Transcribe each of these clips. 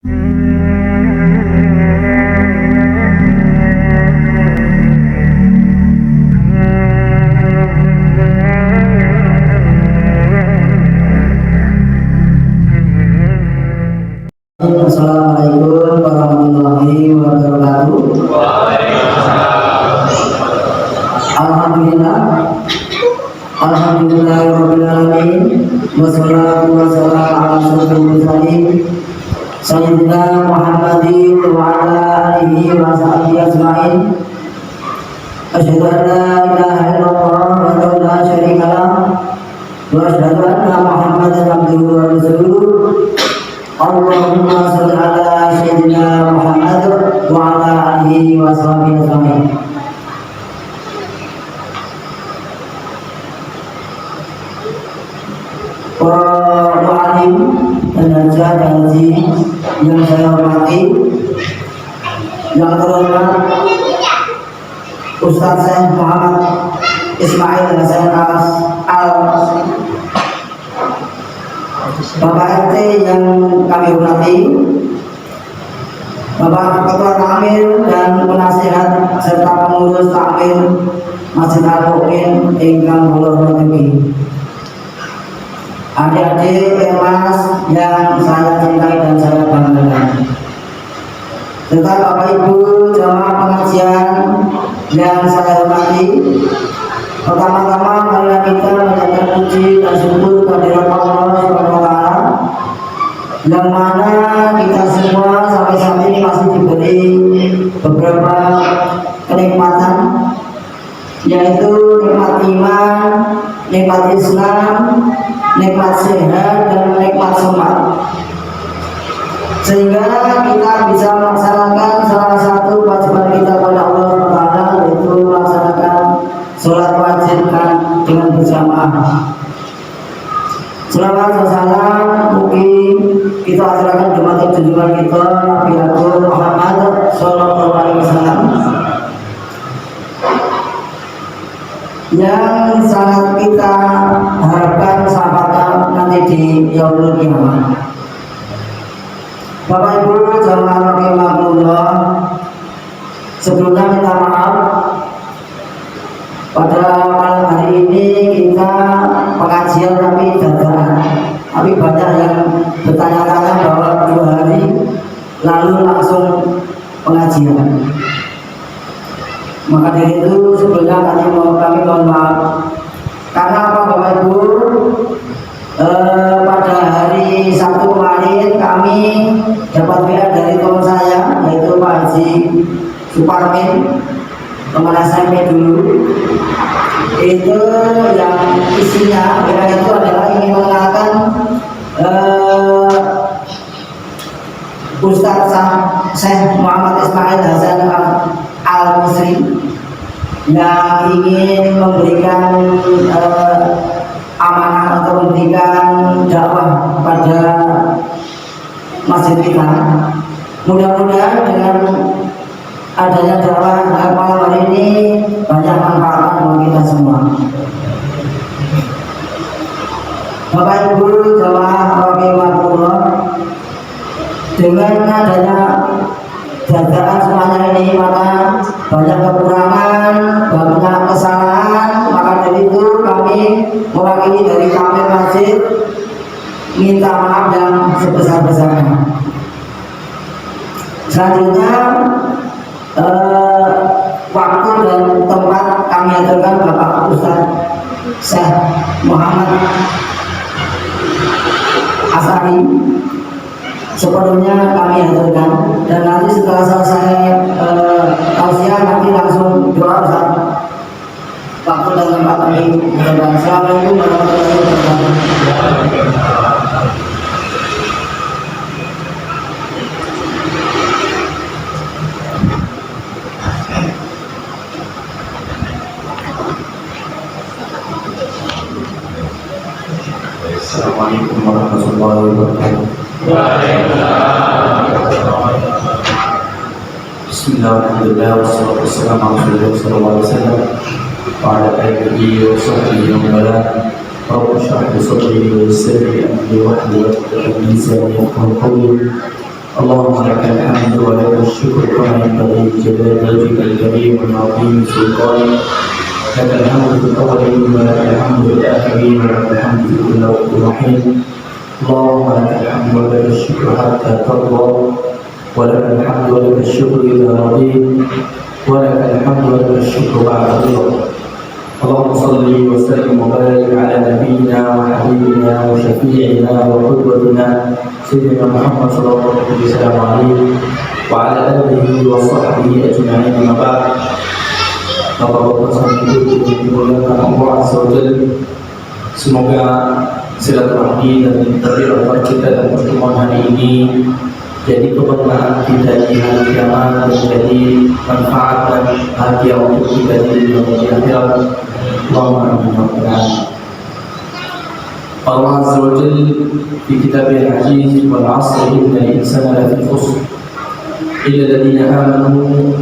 Assalamualaikum warahmatullahi wabarakatuh. Alhamdulillahirabbil alamin wassalatu wassalamu ala asyrofil mursalin sayyidina Muhammadin wa ala alihi wa sahbihi ajmain. Asyhadu an la ilaha illallah wa la syarika lah wa asyhadu anna Muhammadan abduhu wa rasuluh. Allahumma shalli ala sayyidina Muhammad wa ala alihi wa sahbihi ajmain. Para mu'alim dan hajah dan haji yang saya hormati, yang terhormat Ustaz Syekh Muhammad Ismail Hasan Al Bapak RT yang kami hormati, Bapak Ketua Takmir dan penasihat serta pengurus takmir Masjid Al-Mu'min ingkang kula hormati, adik-adik Mas yang saya cintai dan saya banggakan, serta Bapak Ibu jamaah pengajian yang saya hormati. Pertama-tama marilah kita mengucapkan puji dan syukur kepada Allah Subhanahu wa taala yang mana kita semua sampai saat ini masih diberi beberapa kenikmatan, yaitu nikmat iman, nikmat Islam, nikmat sehat dan nikmat semat, sehingga kita bisa melaksanakan salah satu kewajiban kita kepada Allah Subhanahu wa taala, yaitu melaksanakan sholat wajib dengan berjamaah. Selawat dan salam mungkin kita aturkan jemaat junjungan kita Nabi Agung Muhammad Sallallahu Alaihi Wasallam yang sangat kita harapkan sahabat nanti di yaumul kiamat. Bapak Ibu jamaah rahimahullah, sebelumnya minta maaf pada malam hari ini kita pengajian tapi dadakan, tapi banyak yang bertanya-tanya bahwa 2 hari lalu langsung pengajian. Maka dari itu sebelumnya kami mohon maaf. Karena apa Bapak Ibu? Pada hari Sabtu kemarin kami dapat WA dari teman saya, yaitu Pak Haji Suparmin, teman SMP dulu. Itu yang isinya WA itu adalah ingin mengenalkan Ustaz Syekh Muhammad Ismail Hasan Al-Misri yang ingin memberikan amanah atau memberikan dakwah pada masjid kita. Mudah-mudahan dengan adanya dakwah malam hari ini banyak manfaat buat kita semua. Bapak Ibu jamaah rahimahullah, dengan adanya dadakan semuanya ini maka banyak kekurangan, banyak kesalahan. Maka dari itu kami mewakili dari takmir masjid minta maaf yang sebesar-besarnya. Selanjutnya waktu dan tempat kami aturkan Bapak Ustaz Syekh Muhammad Asari sepenuhnya kami aturkan, dan nanti setelah selesai tausiah nanti langsung doa Ustaz. Waktu dan tempat kami aturkan. Assalamualaikum warahmatullahi wabarakatuh. Assalamualaikum warahmatullahi wabarakatuh. Bismillahirrahmanirrahim. Wassalatu wassalamu ala Rasulillah sallallahu alaihi wasallam wa ala alihi wa sahbihi wa man wala. Rabbi shrah li sadri wa yassir li amri wahlul 'uqdatam min lisani yafqahu qawli. اللهم لك الحمد ولك الشكر كما ينبغي لجلال وجهك الكريم وعظيم سلطانك. لك الحمد في الاولين ولك الحمد في الاخرين ولك الحمد في كل وقت وحين. اللهم لك الحمد ولك الشكر حتى ترضى، ولك الحمد ولك الشكر اذا رضيت، ولك الحمد ولك الشكر بعد رضا. اللهم صل وسلم وبارك على نبينا وحبيبنا وشفيعنا وقدوتنا سيدنا محمد صلى الله عليه وسلم وعلى اله وصحبه اجمعين. اما بعد. Bapak-bapak sekalian yang dimuliakan Allah Azza wa Jalla, semoga silaturahmi dan terlibat kita dalam pertemuan hari ini jadi keberkahan kita di hari kiamat dan jadi manfaat dan bahagia untuk kita di dunia dan di akhirat. Allahumma amin. Allah Azza wa Jalla di kitabih al-aziz wal 'asr innal insana lafi khusr illa alladziina aamanu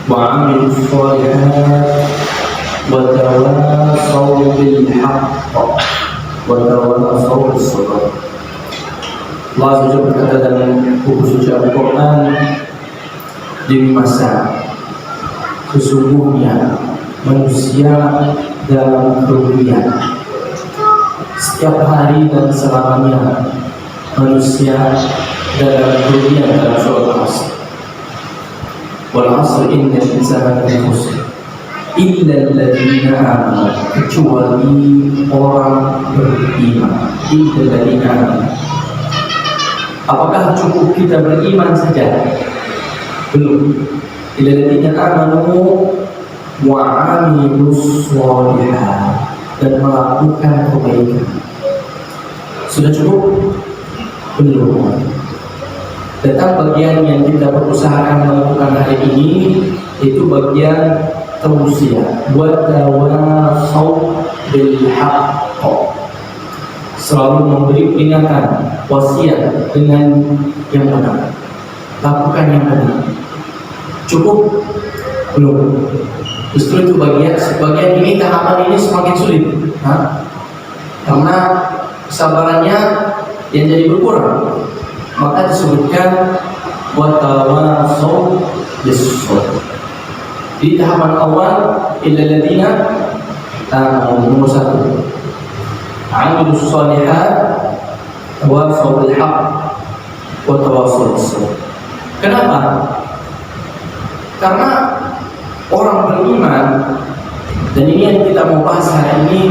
wa 'amilus shalihaat wa tawassaw bil haqq wa tawassaw bis sabr. Allah Azza wa Jalla berkata dalam buku suci Al-Quran, demi masa sesungguhnya manusia dalam kerugian. Setiap hari dan selamanya manusia dalam kerugian dalam surat Al-Asr. Wal 'asr innal insana lafi khusr illa alladziina aamanu, kecuali orang beriman. Illa alladziina aamanu. Apakah cukup kita beriman saja? Belum. Illa alladziina aamanu wa 'amilus shalihaat, dan melakukan kebaikan. Sudah cukup? Belum. Tetap bagian yang kita berusahakan melakukan hari ini itu bagian tausiah, wa tawassaw bil haqq, selalu memberi peringatan, wasiat dengan yang benar, lakukan yang benar. Cukup? Belum. Justru itu sebagian ini, tahapan ini semakin sulit, karena kesabarannya yang jadi berkurang. Maka disebutkan wa tawassaw bis sabr. Di tahapan awal illal ladzina nomor 1 'amilus shalihat tawassaw bil haqq wa tawassaw bis sabr. Kenapa? Karena orang beriman, dan ini yang kita mau bahas hari ini,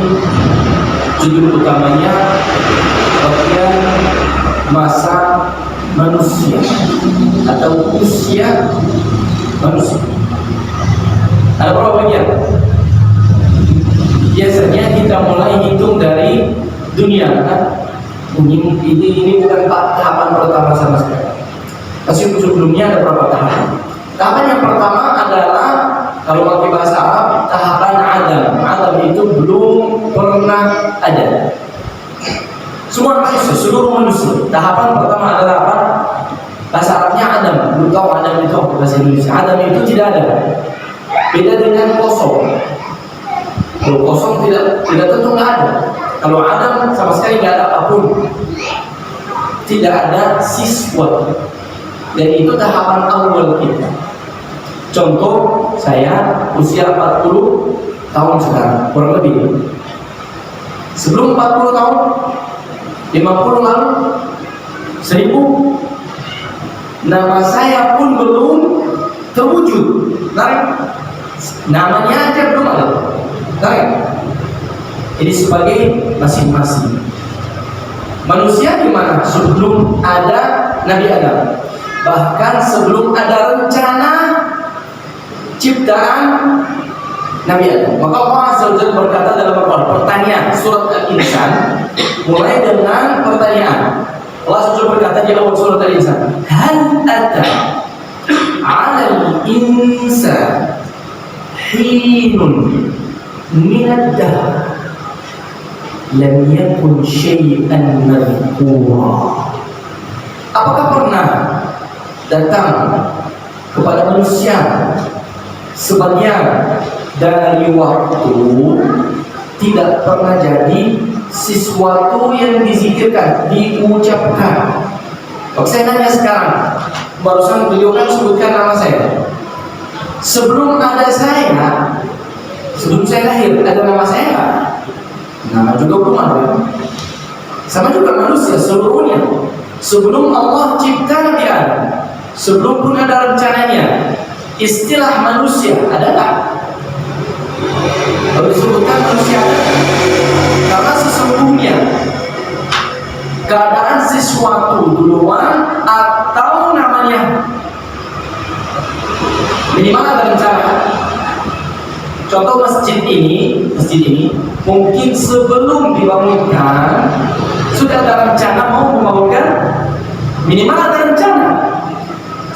judul utamanya bagian masa manusia atau usia manusia. Ada berapa bagian? Biasanya kita mulai hitung dari dunia, kan? Ini bukan tahapan pertama sama sekali. Masih sebelumnya ada berapa tahapan? Tahapan yang pertama adalah, kalau pakai bahasa Arab, tahapan Adam. Adam itu belum pernah ada. Semua manusia, seluruh manusia. Tahapan pertama adalah apa? Bahasa Arabnya Adam. Belum tahu Adam itu apa bahasa Indonesia. Adam itu tidak ada. Beda dengan kosong. Kalau kosong tidak tentu nggak ada. Kalau Adam sama sekali nggak ada apapun. Tidak ada siswa. Dan itu tahapan awal kita. Contoh, saya usia 40 tahun sekarang, kurang lebih. Sebelum 40 tahun, 50 lalu, 1000, nama saya pun belum terwujud. Namanya aja belum ada. Ini sebagai masing-masing manusia di mana sebelum ada Nabi Adam, bahkan sebelum ada rencana ciptaan Nabi Adam. Maka Allah Azza wa Jalla berkata dalam Al-Quran, pertanyaan surat Al-Insan, mulai dengan pertanyaan. Allah Azza wa Jalla berkata di awal surat Al-Insan, hal ata 'alal insan hinun minad dahr lam yakun syai'an madhkura. Apakah pernah datang kepada manusia sebagian dari waktu tidak pernah jadi sesuatu yang dizikirkan, diucapkan? Oke, saya nanya sekarang, barusan beliau kan sebutkan nama saya. Sebelum ada saya, sebelum saya lahir, ada nama saya nggak? Nama juga belum ada. Sama juga manusia seluruhnya. Sebelum Allah cipta Nabi Adam, sebelum pun ada rencananya, istilah manusia ada nggak? Kalau disebutkan manusia ada. Karena sesungguhnya keadaan sesuatu duluan atau namanya minimal ada rencana. Contoh masjid ini mungkin sebelum dibangunkan sudah ada rencana mau membangunkan, minimal ada rencana.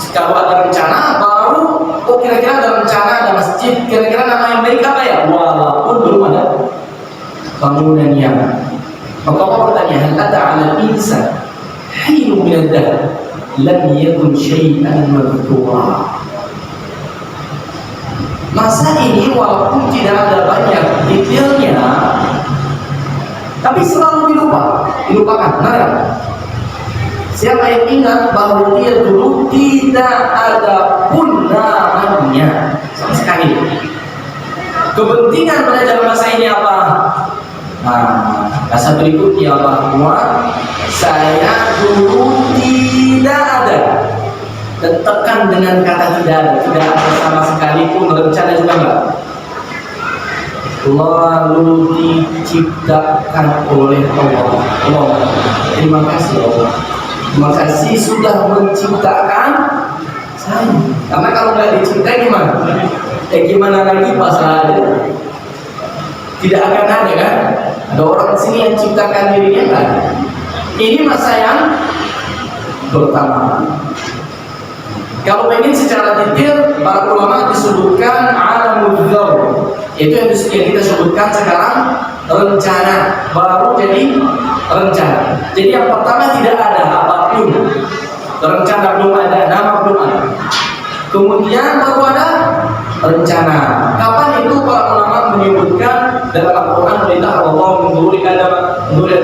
Kalau ada rencana baru, oh kira-kira ada rencana ada masjid, kira-kira nama yang baik apa ya? Walaupun belum ada bangunannya. Maka Allah bertanya, hal ada 'ala al-insan hinun min ad-dahr lam yakun syai'an madhkura. Masa ini walaupun tidak ada banyak detailnya, tapi selalu dilupakan. Benar? Siapa yang ingat bahwa dia dulu tidak ada pun namanya sama sekali. Kepentingan belajar bahasa ini apa? Nah, bahasa berikutnya bahwa saya dulu tidak ada. Dan tekan dengan kata tidak ada sama sekali pun rencana juga enggak. Lalu diciptakan oleh Allah. Terima kasih Allah. Terima kasih sudah menciptakan saya. Karena kalau nggak dicipta gimana? Gimana lagi pasal tidak akan ada kan? Ada orang sini yang ciptakan dirinya kan? Ini masa yang pertama. Kalau ingin secara detail, para ulama disebutkan alamul dzar. Itu yang kita sebutkan sekarang rencana, baru jadi rencana. Jadi yang pertama tidak ada apapun, rencana belum ada, nama belum ada. Kemudian baru ada rencana. Kapan itu para ulama menyebutkan dalam Al-Quran perintah Allah menggurui Adam, menggurui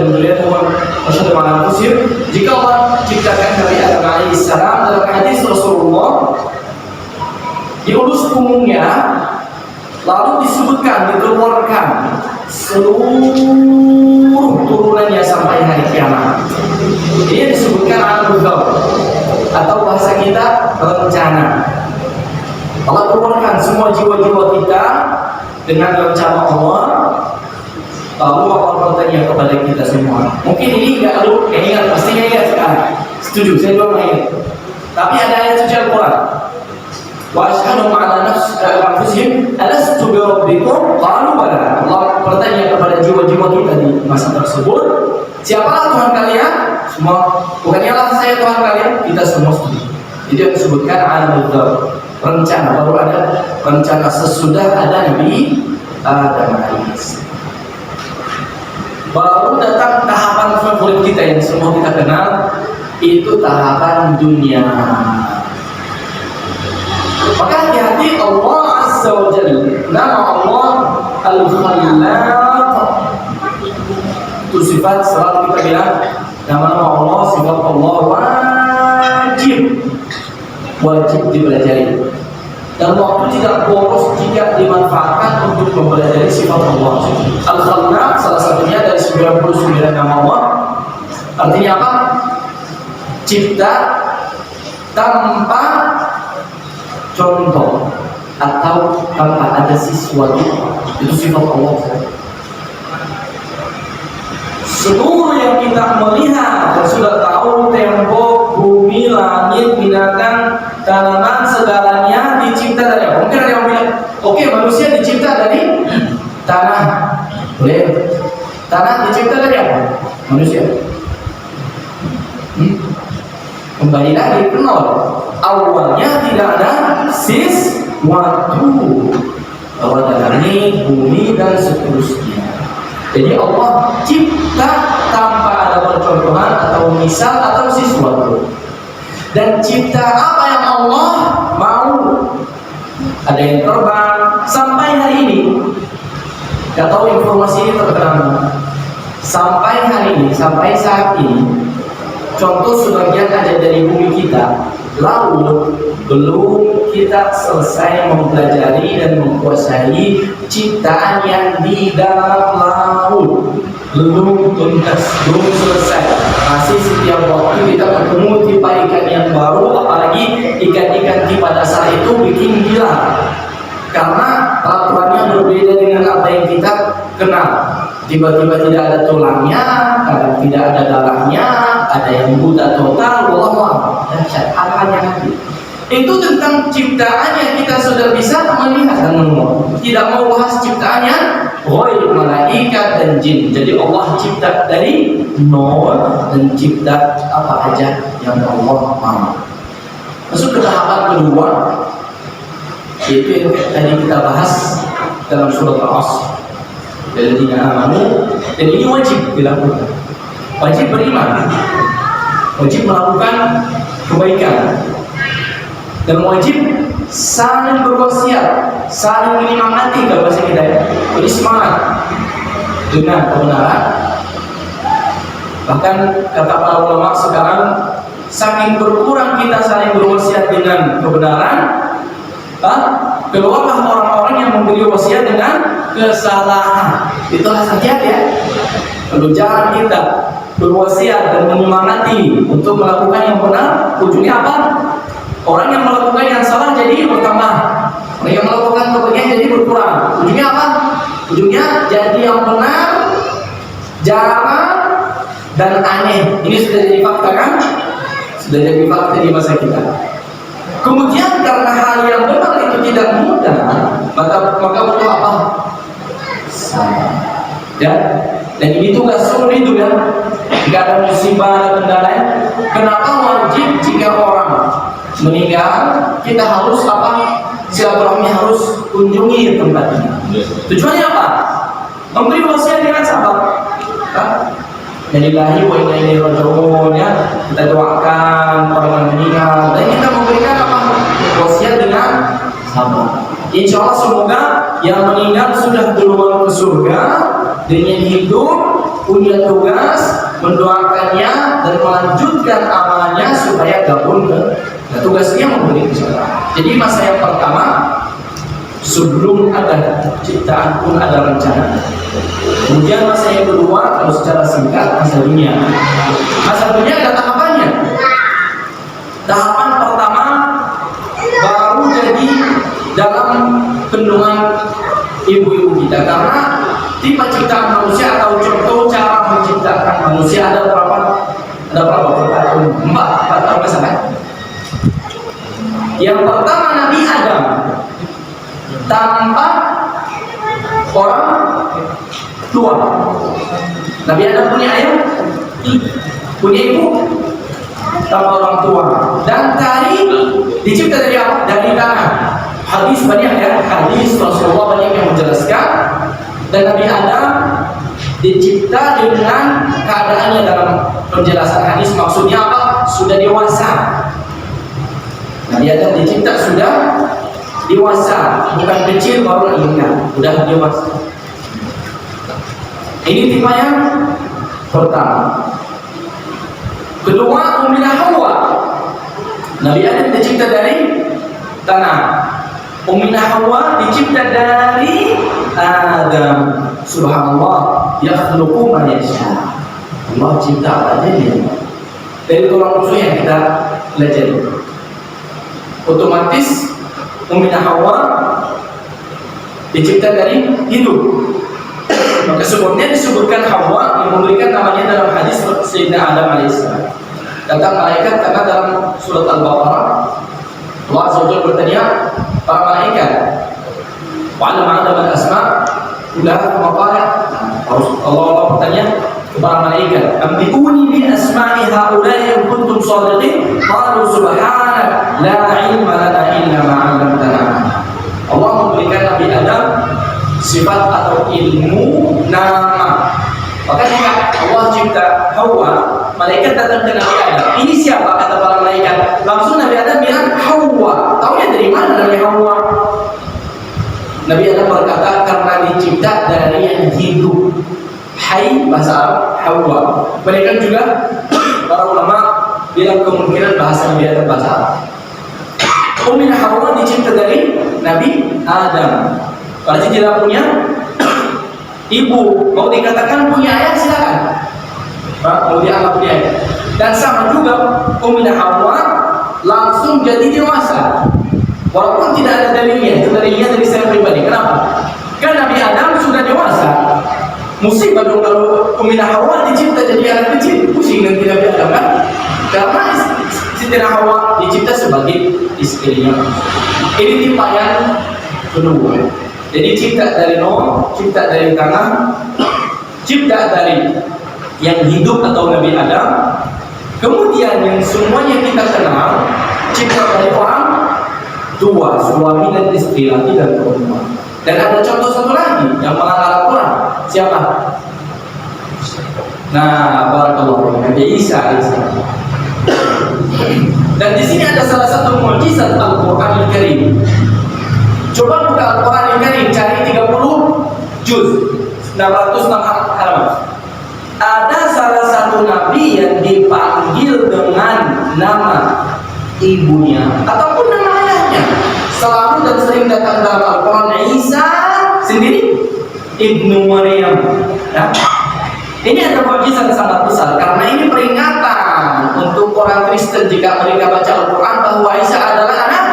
jika Allah ciptakan Nabi Adam alaihissalam dalam hadis Rasulullah diurus punggungnya, lalu disebutkan dikeluarkan seluruh turunannya sampai hari kiamat. Ini disebutkan al-Mudhar atau bahasa kita rencana. Allah keluarkan semua jiwa-jiwa kita dengan rencana Allah. Lalu Allah bertanya kepada kita semua. Mungkin ini enggak lu ingat, pastinya ingat sekarang. Setuju, saya juga ingat. Tapi ada ayat suci Al-Quran. Wa asyhadu ala anfusihim alastu bi rabbikum qalu bala. Allah bertanya kepada jiwa-jiwa kita di masa tersebut, siapakah Tuhan kalian? Semua, bukannya lah saya Tuhan kalian, kita semua setuju. Itu yang disebutkan al-Mudhar, rencana. Baru ada rencana sesudah ada Nabi Adam alaihissalam. Baru datang tahapan favorit kita yang semua kita kenal, itu tahapan dunia. Maka hati-hati, Allah Azza wa Jalla, nama Allah Al-Khallaq, itu sifat selalu kita bilang nama-nama Allah, sifat Allah wajib dipelajari. Dan waktu tidak boros jika dimanfaatkan untuk mempelajari sifat Allah. Al-Khallaq salah satunya dari 99 nama Allah. Artinya apa? Cipta tanpa contoh atau tanpa ada sesuatu. Itu sifat Allah. Seluruh yang kita melihat dan sudah tahu, tembok, bumi, langit, binatang, tanaman, segalanya dicipta dari apa? Mungkin ada yang bilang, oke, manusia dicipta dari tanah. Boleh. Tanah dicipta dari apa? Manusia. Kembali lagi ke nol. Awalnya tidak ada sesuatu. Bahwa ada langit, bumi, dan seterusnya. Jadi Allah cipta tanpa ada percontohan atau misal atau sesuatu. Dan cipta apa yang Allah mau. Ada yang terbang sampai hari ini. Gak tahu informasi ini terkenal. Sampai hari ini, sampai saat ini, Contoh sebagian ada dari bumi kita, laut, belum kita selesai mempelajari dan menguasai ciptaan yang di dalam laut. Belum tuntas, belum selesai. Masih setiap waktu kita ketemu tipe ikan yang baru, apalagi ikan-ikan tipe dasar itu bikin gila. Karena peraturannya berbeda dengan apa yang kita kenal. Tiba-tiba tidak ada tulangnya, kadang tidak ada darahnya, ada yang buta total, wallah, dahsyat, hal-hal yang hadir. Itu tentang ciptaan yang kita sudah bisa melihat dan mengenal. Tidak mau bahas ciptaannya, ghaib, malaikat dan jin. Jadi Allah cipta dari nol dan cipta apa aja yang Allah mau. Masuk ke tahapan kedua, yaitu yang tadi kita bahas dalam surat Al-Asr. Alladzina amanu, dan ini wajib dilakukan. Wajib beriman, wajib melakukan kebaikan, dan wajib saling berwasiat, saling menyemangati kalau bahasa kita ya. Jadi semangat dengan kebenaran. Bahkan kata para ulama sekarang, saking berkurang kita saling berwasiat dengan kebenaran, keluarlah orang-orang yang memberi wasiat dengan kesalahan. Itulah saja ya. Kalau jangan kita berwasiat dan menyemangati untuk melakukan yang benar, ujungnya apa? Orang yang melakukan yang salah jadi bertambah, orang yang melakukan kebaikan jadi berkurang. Ujungnya apa? Ujungnya jadi yang benar jarang dan aneh. Ini sudah jadi fakta kan? Sudah jadi fakta di masa kita. Kemudian karena hal yang benar itu tidak mudah, maka butuh apa? Sabar. Ya, dan ini tugas sulit itu ya. Jika ada musibah dan kendala, kenapa wajib jika orang meninggal kita harus apa? Silaturahmi harus kunjungi tempatnya. Tujuannya apa? Memberi wasiat dengan sabar. Lillahi wa inna ilaihi raji'un ya. Kita doakan orang yang meninggal dan kita memberikan apa? Wasiat dengan sabar. Insya Allah semoga yang meninggal sudah duluan ke surga, dengan hidup punya tugas mendoakannya dan melanjutkan amalnya supaya gabung ke tugasnya memberi kesalahan. Jadi masa yang pertama, sebelum ada ciptaan pun ada rencana. Kemudian masa yang kedua, kalau secara singkat, masa dunia. Masa dunia ada tahapannya. Tahapan pertama baru jadi dalam kandungan ibu-ibu kita, karena tipe ciptaan manusia atau contoh cara menciptakan manusia ada berapa? Empat tahun sampai. Yang pertama Nabi Adam tanpa orang tua. Nabi Adam punya ayah, punya ibu, tanpa orang tua. Dan tadi dicipta dari apa? Dari tanah. Hadis banyak ya, hadis Rasulullah banyak yang menjelaskan. Dan Nabi Adam dicipta dengan keadaannya dalam penjelasan hadis, maksudnya apa? Sudah dewasa. Nabi Adam dicipta sudah dewasa, bukan kecil baru ingat, sudah dewasa. Ini tipe yang pertama. Kedua, Ummina Hawa. Nabi Adam dicipta dari tanah. Ummina Hawa dicipta dari Adam. Subhanallah, yakhluqu ma yasha. Allah cipta apa aja dia. Dari tulang rusuk yang kita pelajari. Otomatis Ummina Hawa dicipta dari hidup. Maka sebelumnya disebutkan Hawa yang memberikan namanya dalam hadis Sayyidina Adam alaihissalam. Datang malaikat karena dalam surat Al-Baqarah Allah Azza wa Jalla bertanya para malaikat, wa'alama Adam al-asma ulah maqala. Allah bertanya kepada malaikat, "Ambiuni bi asma'i haula'i in kuntum shadiqin." Qalu subhanak la ilma lana illa ma 'allamtana. Allah memberikan Nabi Adam sifat atau ilmu nama. Maka jika Allah cipta Hawa, malaikat datang ke Nabi Adam. Ini siapa? Kata para malaikat. Langsung Nabi Adam bilang Hawa. Taunya dari mana Nabi Hawa? Nabi Adam berkata karena dicipta dari yang hidup. Hai bahasa Arab Hawa. Mereka juga para ulama bilang kemungkinan bahasa Nabi Adam bahasa Arab. Ummi Hawa dicipta dari Nabi Adam. Berarti tidak punya ibu. Mau dikatakan punya ayah silakan. Mau dianggap punya ayah. Dan sama juga Ummi Hawa langsung jadi dewasa. Walaupun tidak ada dalilnya, itu dalilnya dari saya pribadi. Kenapa? Karena Nabi Adam sudah dewasa. Musibah dong kalau Ummi Hawa dicipta jadi anak kecil. Pusing nanti Nabi Adam kan? Karena Siti Hawa dicipta sebagai istrinya. Ini timpayan kedua. Jadi cipta dari nol, cipta dari tanah, cipta dari yang hidup atau Nabi Adam. Kemudian yang semuanya kita kenal, cipta dari orang tua, suami dan istri, laki dan perempuan. Dan ada contoh satu lagi yang melanggar Al-Quran. Siapa? Nah, barakallahu Nabi Isa. Dan di sini ada salah satu mukjizat Al-Quran Al-Karim. Coba buka Al-Quran Al-Karim, cari 30 juz, 606 halaman. Ada salah satu nabi yang dipanggil dengan nama ibunya ataupun nama ayahnya. Selalu dan sering datang dalam Al-Quran Isa sendiri Ibnu Maryam. Ya? Ini ada mukjizat sangat besar karena ini peringatan untuk orang Kristen jika mereka baca Al-Quran bahwa Isa adalah anak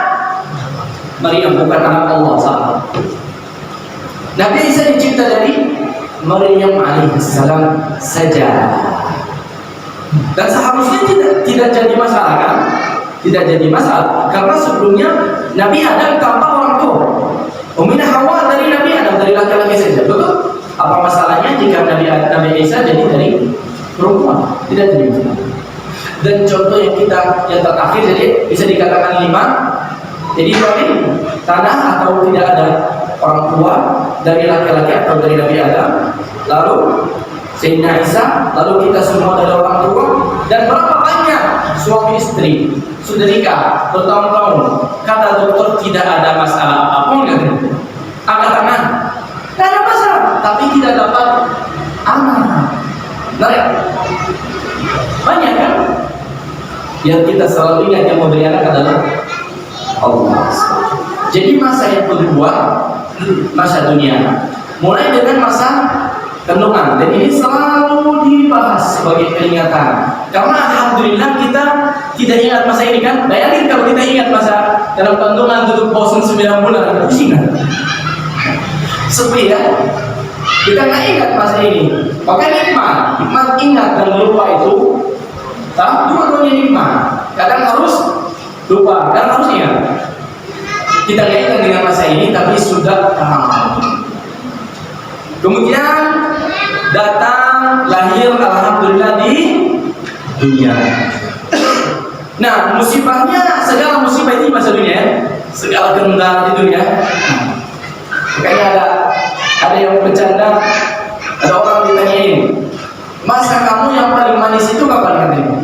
Maryam, bukan anak Allah. Salah. Nabi Isa dicipta dari Maryam alaihissalam saja. Dan seharusnya tidak jadi masalah kan? Tidak jadi masalah karena sebelumnya Nabi Adam tanpa orang tua. Ummi Hawa dari Nabi Adam, dari laki-laki saja. Betul? Apa masalahnya jika Nabi Isa jadi dari perempuan? Tidak jadi masalah. Dan contoh yang terakhir jadi bisa dikatakan 5. Jadi dari tanah atau tidak ada orang tua dari laki-laki atau dari Nabi Adam. Lalu Sayyidina Isa, lalu kita semua dari orang tua. Dan berapa banyak suami istri sudah nikah bertahun-tahun, kata dokter tidak ada masalah apapun kan? Angkat tangan, tidak ada masalah, tapi tidak dapat anak. Nah, banyak kan? Yang kita selalu ingat yang memberi anak adalah Allah. Jadi masa yang kedua, masa dunia, mulai dengan masa kandungan, dan ini selalu dibahas sebagai peringatan. Karena alhamdulillah kita tidak ingat masa ini kan? Bayangin kalau kita ingat masa dalam kandungan tutup bosan 9 bulan, pusing kan? Sepi ya? Kita nggak ingat masa ini. Maka nikmat ingat dan lupa itu, dua-duanya nikmat. Kadang harus lupa, kadang harus ingat. Kita nggak ingat dengan masa ini, tapi sudah paham. Kemudian datang lahir alhamdulillah di dunia. Nah, musibahnya, segala musibah ini masa dunia, segala kendala di dunia. Makanya ada yang bercanda, ada orang ditanyain, masa kamu yang paling manis itu kapan katanya?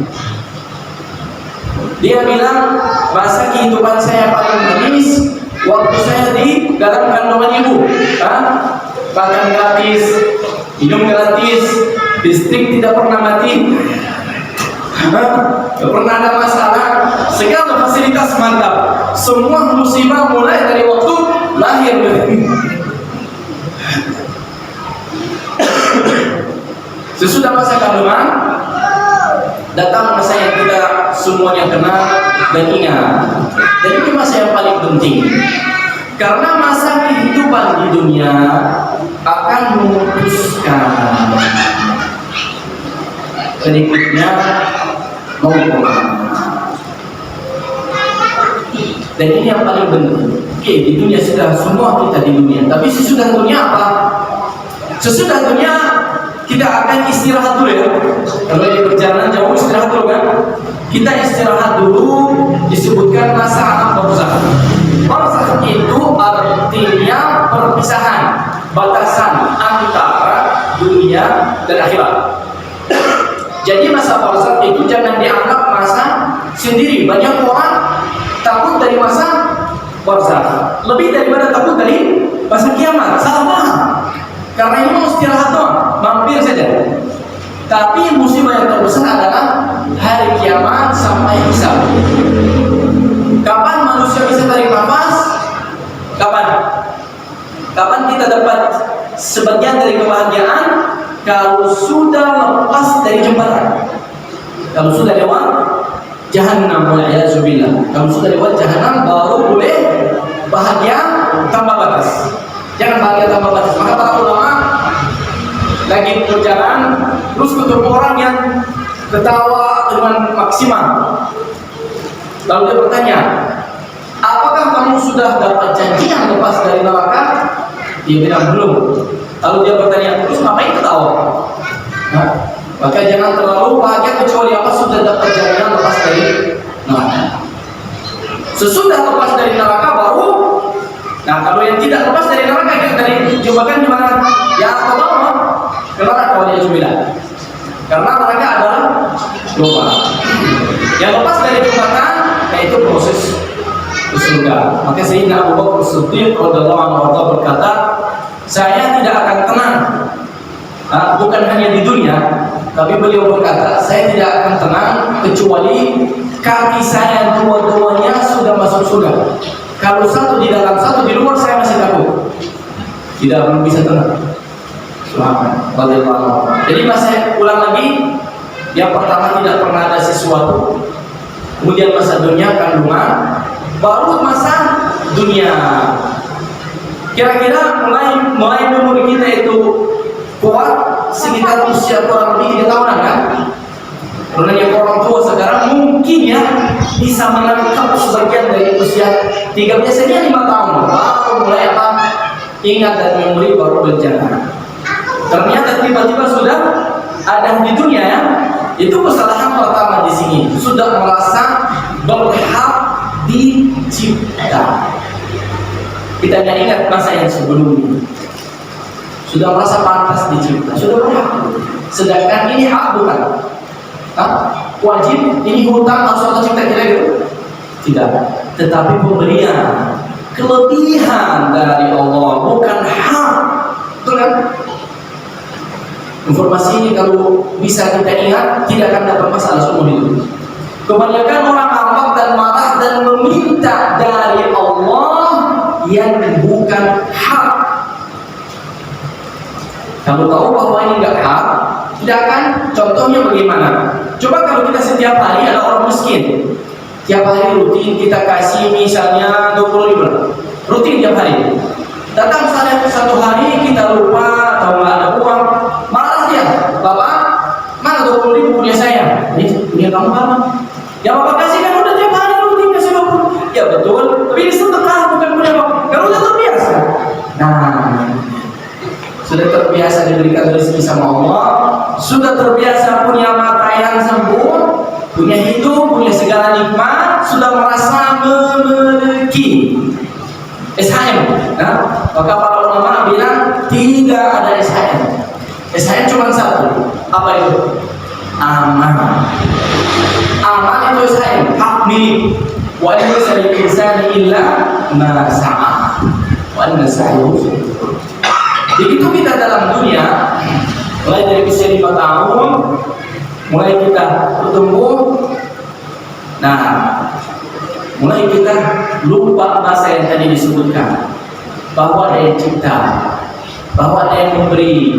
Dia bilang, masa kehidupan saya paling manis waktu saya di dalam kandungan ibu. Makan gratis, minum gratis, listrik tidak pernah mati, tidak pernah ada masalah, segala fasilitas mantap. Semua musibah mulai dari waktu lahir. Sesudah masa kandungan, datang masa yang kita semuanya kenal dan ingat. Dan ini masa yang paling penting. Karena masa kehidupan di dunia akan memutuskan berikutnya mau kemana. Dan ini yang paling penting. Oke, di dunia sudah semua kita di dunia. Tapi sesudah dunia apa? Sesudah dunia kita akan istirahat dulu ya. Kalau di perjalanan jauh istirahat dulu kan? Kita istirahat dulu, disebutkan masa alam barzakh. Barzakh itu artinya perpisahan, batasan antara dunia dan akhirat. Jadi masa barzakh itu jangan dianggap masa sendiri. Banyak orang takut dari masa barzakh, lebih daripada takut dari masa kiamat. Salah paham. Karena ini mau istirahat doang, mampir saja. Tapi musibah yang terbesar adalah hari kiamat sampai hisab. Kapan manusia bisa tarik nafas? Kapan? Kapan kita dapat sebagian dari kebahagiaan? Kalau sudah lepas dari jembatan, kalau sudah lewat Jahannam, wal'iyadzubillah. Kalau sudah lewat Jahannam baru boleh bahagia tanpa batas. Jangan bahagia tanpa batas. Maka para ulama lagi berjalan terus ketemu orang yang ketawa dengan maksimal. Lalu dia bertanya, apakah kamu sudah dapat janji yang lepas dari neraka? Dia bilang belum. Lalu dia bertanya, terus ngapain ketawa? Nah, maka jangan terlalu bahagia kecuali apa sudah dapat jaminan lepas dari neraka. Sesudah lepas dari neraka baru. Nah, kalau yang tidak lepas dari neraka yang tadi jumpakan di mana? Ya pertama ke neraka waliyadzubillah. Karena neraka adalah dosa. Yang lepas dari jembatan yaitu proses ke surga. Maka Sayyidina Abu Bakar As-Siddiq radhiyallahu anhu berkata, saya tidak akan tenang. Bukan hanya di dunia, tapi beliau berkata, saya tidak akan tenang kecuali kaki saya dua-duanya sudah masuk surga. Kalau satu di dalam, satu di luar, saya masih takut. Belum bisa tenang. Subhanallah. Jadi saya ulang lagi, yang pertama tidak pernah ada sesuatu, kemudian masa dunia kandungan, baru masa dunia. Kira-kira mulai umur kita itu kuat sekitar usia kurang lebih 3 tahunan kan? Karena yang orang tua sekarang mungkin ya bisa menangkap sebagian dari usia 3, biasanya 5 tahun baru mulai apa? Ingat dan memori baru berjalan. Ternyata tiba-tiba sudah ada di dunia ya. Itu kesalahan pertama di sini. Sudah merasa berhak dicipta. Kita tidak ingat masa yang sebelumnya. Sudah merasa pantas dicipta, sudah berhak. Sedangkan ini hak bukan. Wajib, ini hutang harus Allah cipta kita gitu. Tidak. Tetapi pemberian, kelebihan dari Allah, bukan hak. Betul kan? Informasi ini kalau bisa kita ingat, tidak akan dapat masalah seumur hidup. Kebanyakan orang ngambek dan marah dan meminta dari Allah yang bukan hak. Kamu tahu bahwa ini enggak hak, tidak akan. Contohnya bagaimana? Coba kalau kita setiap hari ada orang miskin, tiap hari rutin kita kasih misalnya 20.000, rutin tiap hari. Datang satu hari kita lupa atau nggak ada uang, marah dia, bapak mana 20.000 punya saya? Ini punya kamu apa? Ya bapak kasih kan udah tiap hari rutin kasih 20. Ya betul, tapi ini sedekah bukan punya bapak. Kalau udah terbiasa, nah sudah terbiasa diberikan rezeki sama Allah, sudah terbiasa punya mata yang sempurna, punya hidup, punya segala nikmat, sudah merasa memiliki SHM. Nah, maka para ulama bilang tidak ada SHM. SHM cuma satu. Apa itu? Aman. Aman itu SHM, hak milik. Wa laysa lil insani illa ma sa'a. Wa anna sa'yahu. Begitu kita dalam dunia, mulai dari usia 5 tahun, mulai kita bertumbuh, nah, mulai kita lupa masa yang tadi disebutkan, bahwa ada yang cipta, bahwa ada yang memberi.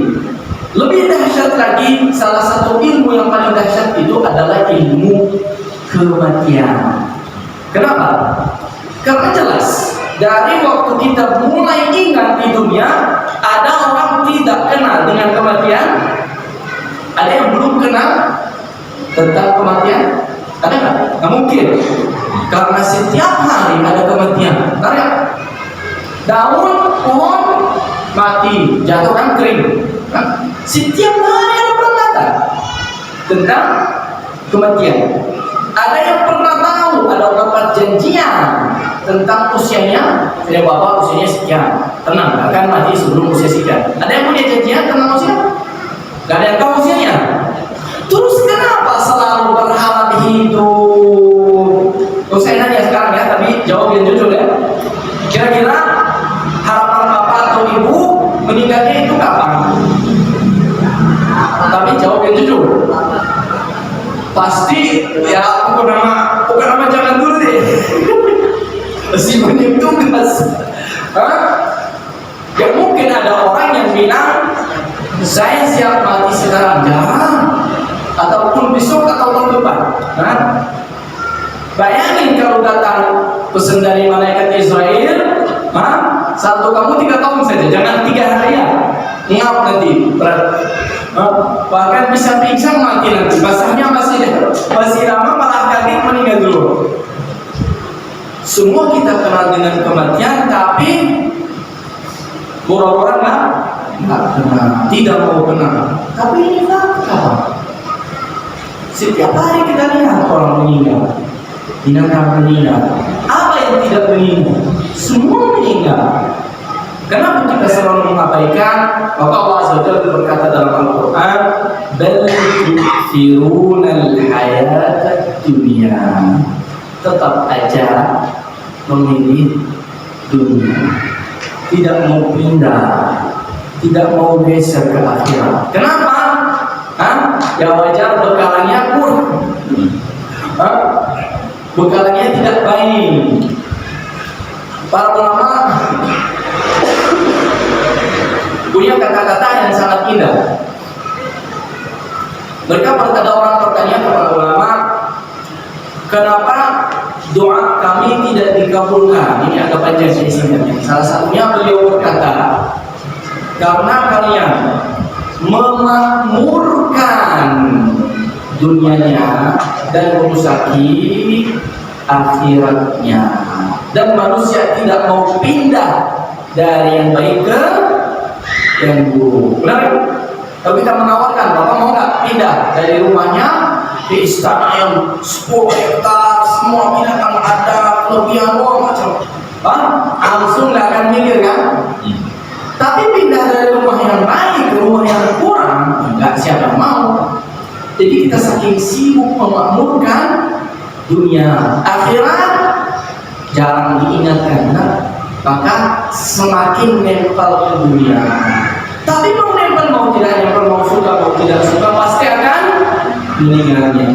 Lebih dahsyat lagi, salah satu ilmu yang paling dahsyat itu adalah ilmu kematian. Kenapa? Karena jelas dari waktu kita mulai ingat di dunia, ada orang tidak kenal dengan kematian, ada yang belum kenal tentang kematian. Ada nggak? Nggak mungkin. Karena setiap hari ada kematian. Karena daun pohon mati, jatuh kan kering. Setiap hari ada peringatan tentang kematian. Ada yang pernah tahu, ada dapat janjian tentang usianya. Saya bapak usianya sekian, tenang, akan mati sebelum usia sekian. Ada yang punya janjian tentang usia? Gak ada yang tahu usianya. Terus kenapa selalu berharap hidup? Saya nanya sekarang ya, tapi jawab yang jujur ya. Kira-kira harapan bapak atau ibu meninggalnya itu kapan? Tapi jawab yang jujur. masih banyak tugas. Hah? Ya mungkin ada orang yang bilang saya siap mati sekarang, jangan, ataupun besok atau tahun depan. Hah? Bayangin kalau datang pesan dari malaikat Israel, satu kamu 3 tahun saja, jangan 3 hari ya, ngap nanti, bahkan bisa pingsan mati nanti, basahnya masih lama malah kaget meninggal dulu. Semua kita kenal dengan kematian, tapi orang-orang nggak kenal, tidak mau kenal. Tapi ini fakta. Setiap hari kita lihat orang meninggal. Binatang meninggal. Apa yang tidak meninggal? Semua meninggal. Kenapa kita selalu mengabaikan? Maka Allah Azza wa Jalla berkata dalam Al-Quran, "Bal tu'thirunal hayatad dunya." Tetap aja memilih dunia, tidak mau pindah, tidak mau geser ke akhirat. Kenapa? Ya wajar bekalannya kurang. Bekalannya tidak baik. Para ulama punya kata-kata yang sangat indah. Mereka berkata, orang bertanya kepada ulama, kenapa doa kami tidak dikabulkan? Ini agak panjang isinya. Salah satunya beliau berkata, karena kalian memakmurkan dunianya dan merusaki akhiratnya, dan manusia tidak mau pindah dari yang baik ke yang buruk. Benar? Kalau kita menawarkan, bapak mau nggak pindah dari rumahnya di istana yang 10 hektar, semua binatang ada, kelebihan macam, langsung nggak akan mikir kan? Tapi pindah dari rumah yang baik ke rumah yang kurang, nggak siapa mau. Jadi kita saking sibuk memakmurkan dunia, akhirat jarang diingatkan, maka semakin nempel ke dunia. Tapi mau nempel, mau tidak nempel, mau suka mau tidak suka, pasti akan meninggalnya.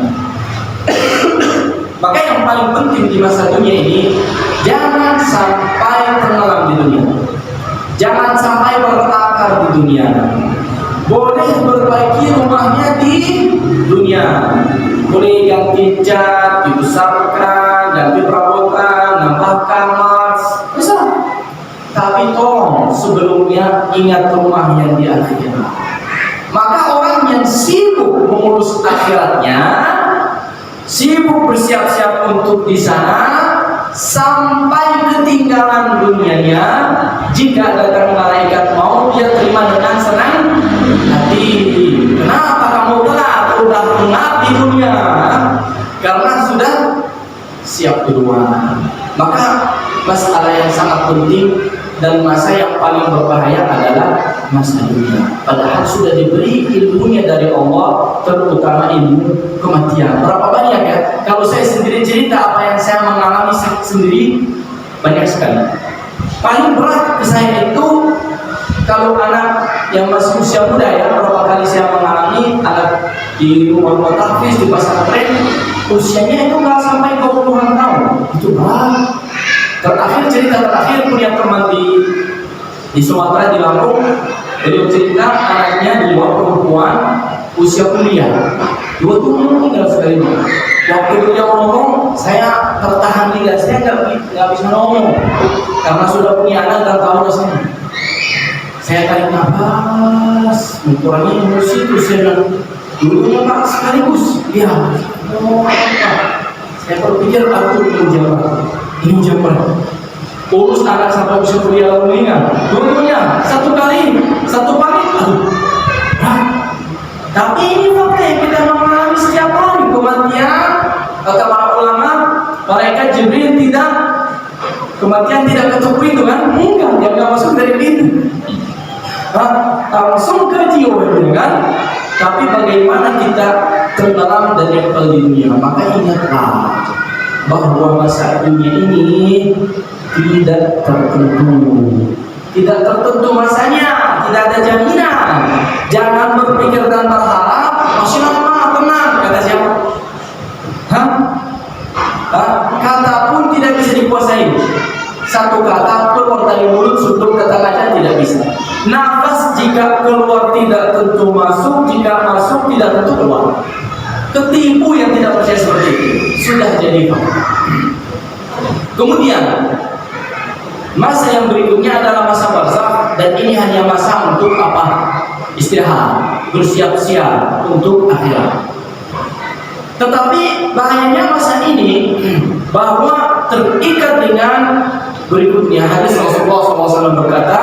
Maka yang paling penting di masa dunia ini, jangan sampai tenggelam di dunia, jangan sampai bertakar di dunia. Boleh berbaiki rumahnya di dunia, boleh ganti cat, dibesarkan, ganti perabotan, nambah kamar, bisa. Tapi tolong sebelumnya ingat rumah yang di akhirat. Maka orang yang sibuk mengurus akhiratnya, sibuk bersiap-siap untuk di sana, sampai ketinggalan dunianya, jika datang malaikat mau, dia terima dengan senang hati. Kenapa kamu telat? Udah mengabdi dunia, karena sudah siap duluan. Maka masalah yang sangat penting dan masa yang paling berbahaya adalah masa dunia. Padahal sudah diberi ilmunya dari Allah, terutama ilmu kematian. Berapa banyak ya? Kalau saya sendiri cerita apa yang saya mengalami sendiri, banyak sekali. Paling berat ke saya itu kalau anak yang masih usia muda ya, berapa kali saya mengalami anak di rumah tahfiz, di pesantren, usianya itu nggak sampai 20-an tahun. Itu berat. Cerita terakhir punya teman di Sumatera, di Lampung. Beliau cerita anaknya 2 perempuan usia kuliah, 2 tuh meninggal sekali. Waktu beliau ngomong, saya tertahan lidah, saya nggak bisa ngomong karena sudah punya anak dan tahu rasanya. Saya tarik nafas, mengurangi emosi, terus saya bilang, dulunya Pak sekaligus, ya. Saya berpikir aku ini ujian urus anak sampai usia kuliah lalu meninggal, dulunya satu pagi, aduh. Tapi ini fakta yang kita mengalami setiap hari. Kematian, kata para ulama, malaikat Jibril kematian tidak ketuk pintu kan? Enggak, dia nggak masuk dari pintu. Langsung ke jiwa kan? Tapi bagaimana kita tenggelam dan nempel di dunia? Maka ingatlah bahwa masa dunia ini tidak tertentu masanya, tidak ada jaminan. Jangan berpikir dan berharap masih lama, tenang, kata siapa? Kata pun tidak bisa dikuasai. satu kata keluar dari mulut sebelum kata aja tidak bisa. Nafas jika keluar tidak tentu masuk, jika masuk tidak tentu keluar. Ketipu yang tidak percaya seperti itu sudah jadi fakta. Kemudian masa yang berikutnya adalah masa barzakh, dan ini hanya masa untuk apa? Istirahat, bersiap-siap untuk akhirat. Tetapi bahayanya masa ini bahwa terikat dengan berikutnya. Hadis Rasulullah SAW berkata,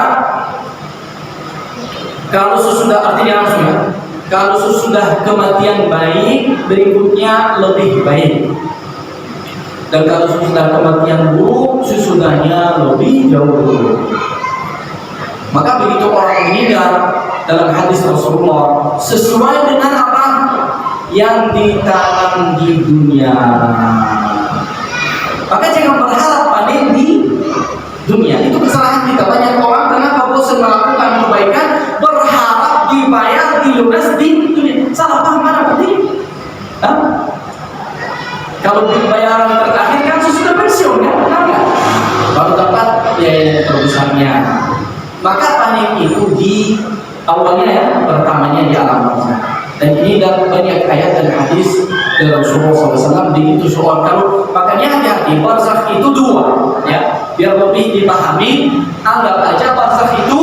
kalau sesudah, artinya langsung, kalau sesudah kematian baik, berikutnya lebih baik. Dan kalau sesudah kematian buruk, sesudahnya lebih jauh buruk. Maka begitu orang meninggal, dalam hadis Rasulullah, sesuai dengan apa yang ditanam di dunia. Maka jangan berharap panen di dunia. Itu kesalahan kita. Banyak orang kenapa bosan melakukan kebaikan, berharap dibayar, dilunas di dunia. Salah paham mana penting? Kalau bayaran terakhir kan sudah pensiun kan, kenapa? Baru dapat biaya terbesarnya. Maka panen itu di awalnya ya, pertamanya di alam barzakh. Dan ini dalam banyak ayat dan hadis dari Rasulullah SAW. Begitu soal kalau, makanya hati-hati, barzakh itu dua, ya, biar lebih dipahami. Anggap aja barzakh itu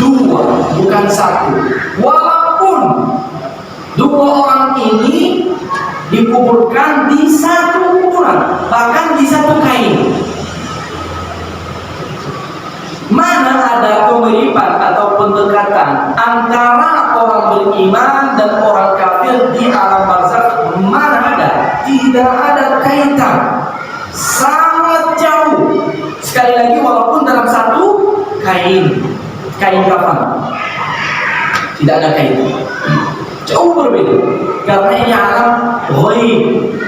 dua, bukan satu. Walaupun dua orang ini dikuburkan di satu kuburan, bahkan di satu kain. Mana ada kemiripan atau pendekatan antara orang beriman dan orang kafir di alam barzakh? Mana ada? Tidak ada kaitan, sangat jauh. Sekali lagi, walaupun dalam satu kain kafan, tidak ada kaitan, jauh berbeda. Karena ini alam ghaib,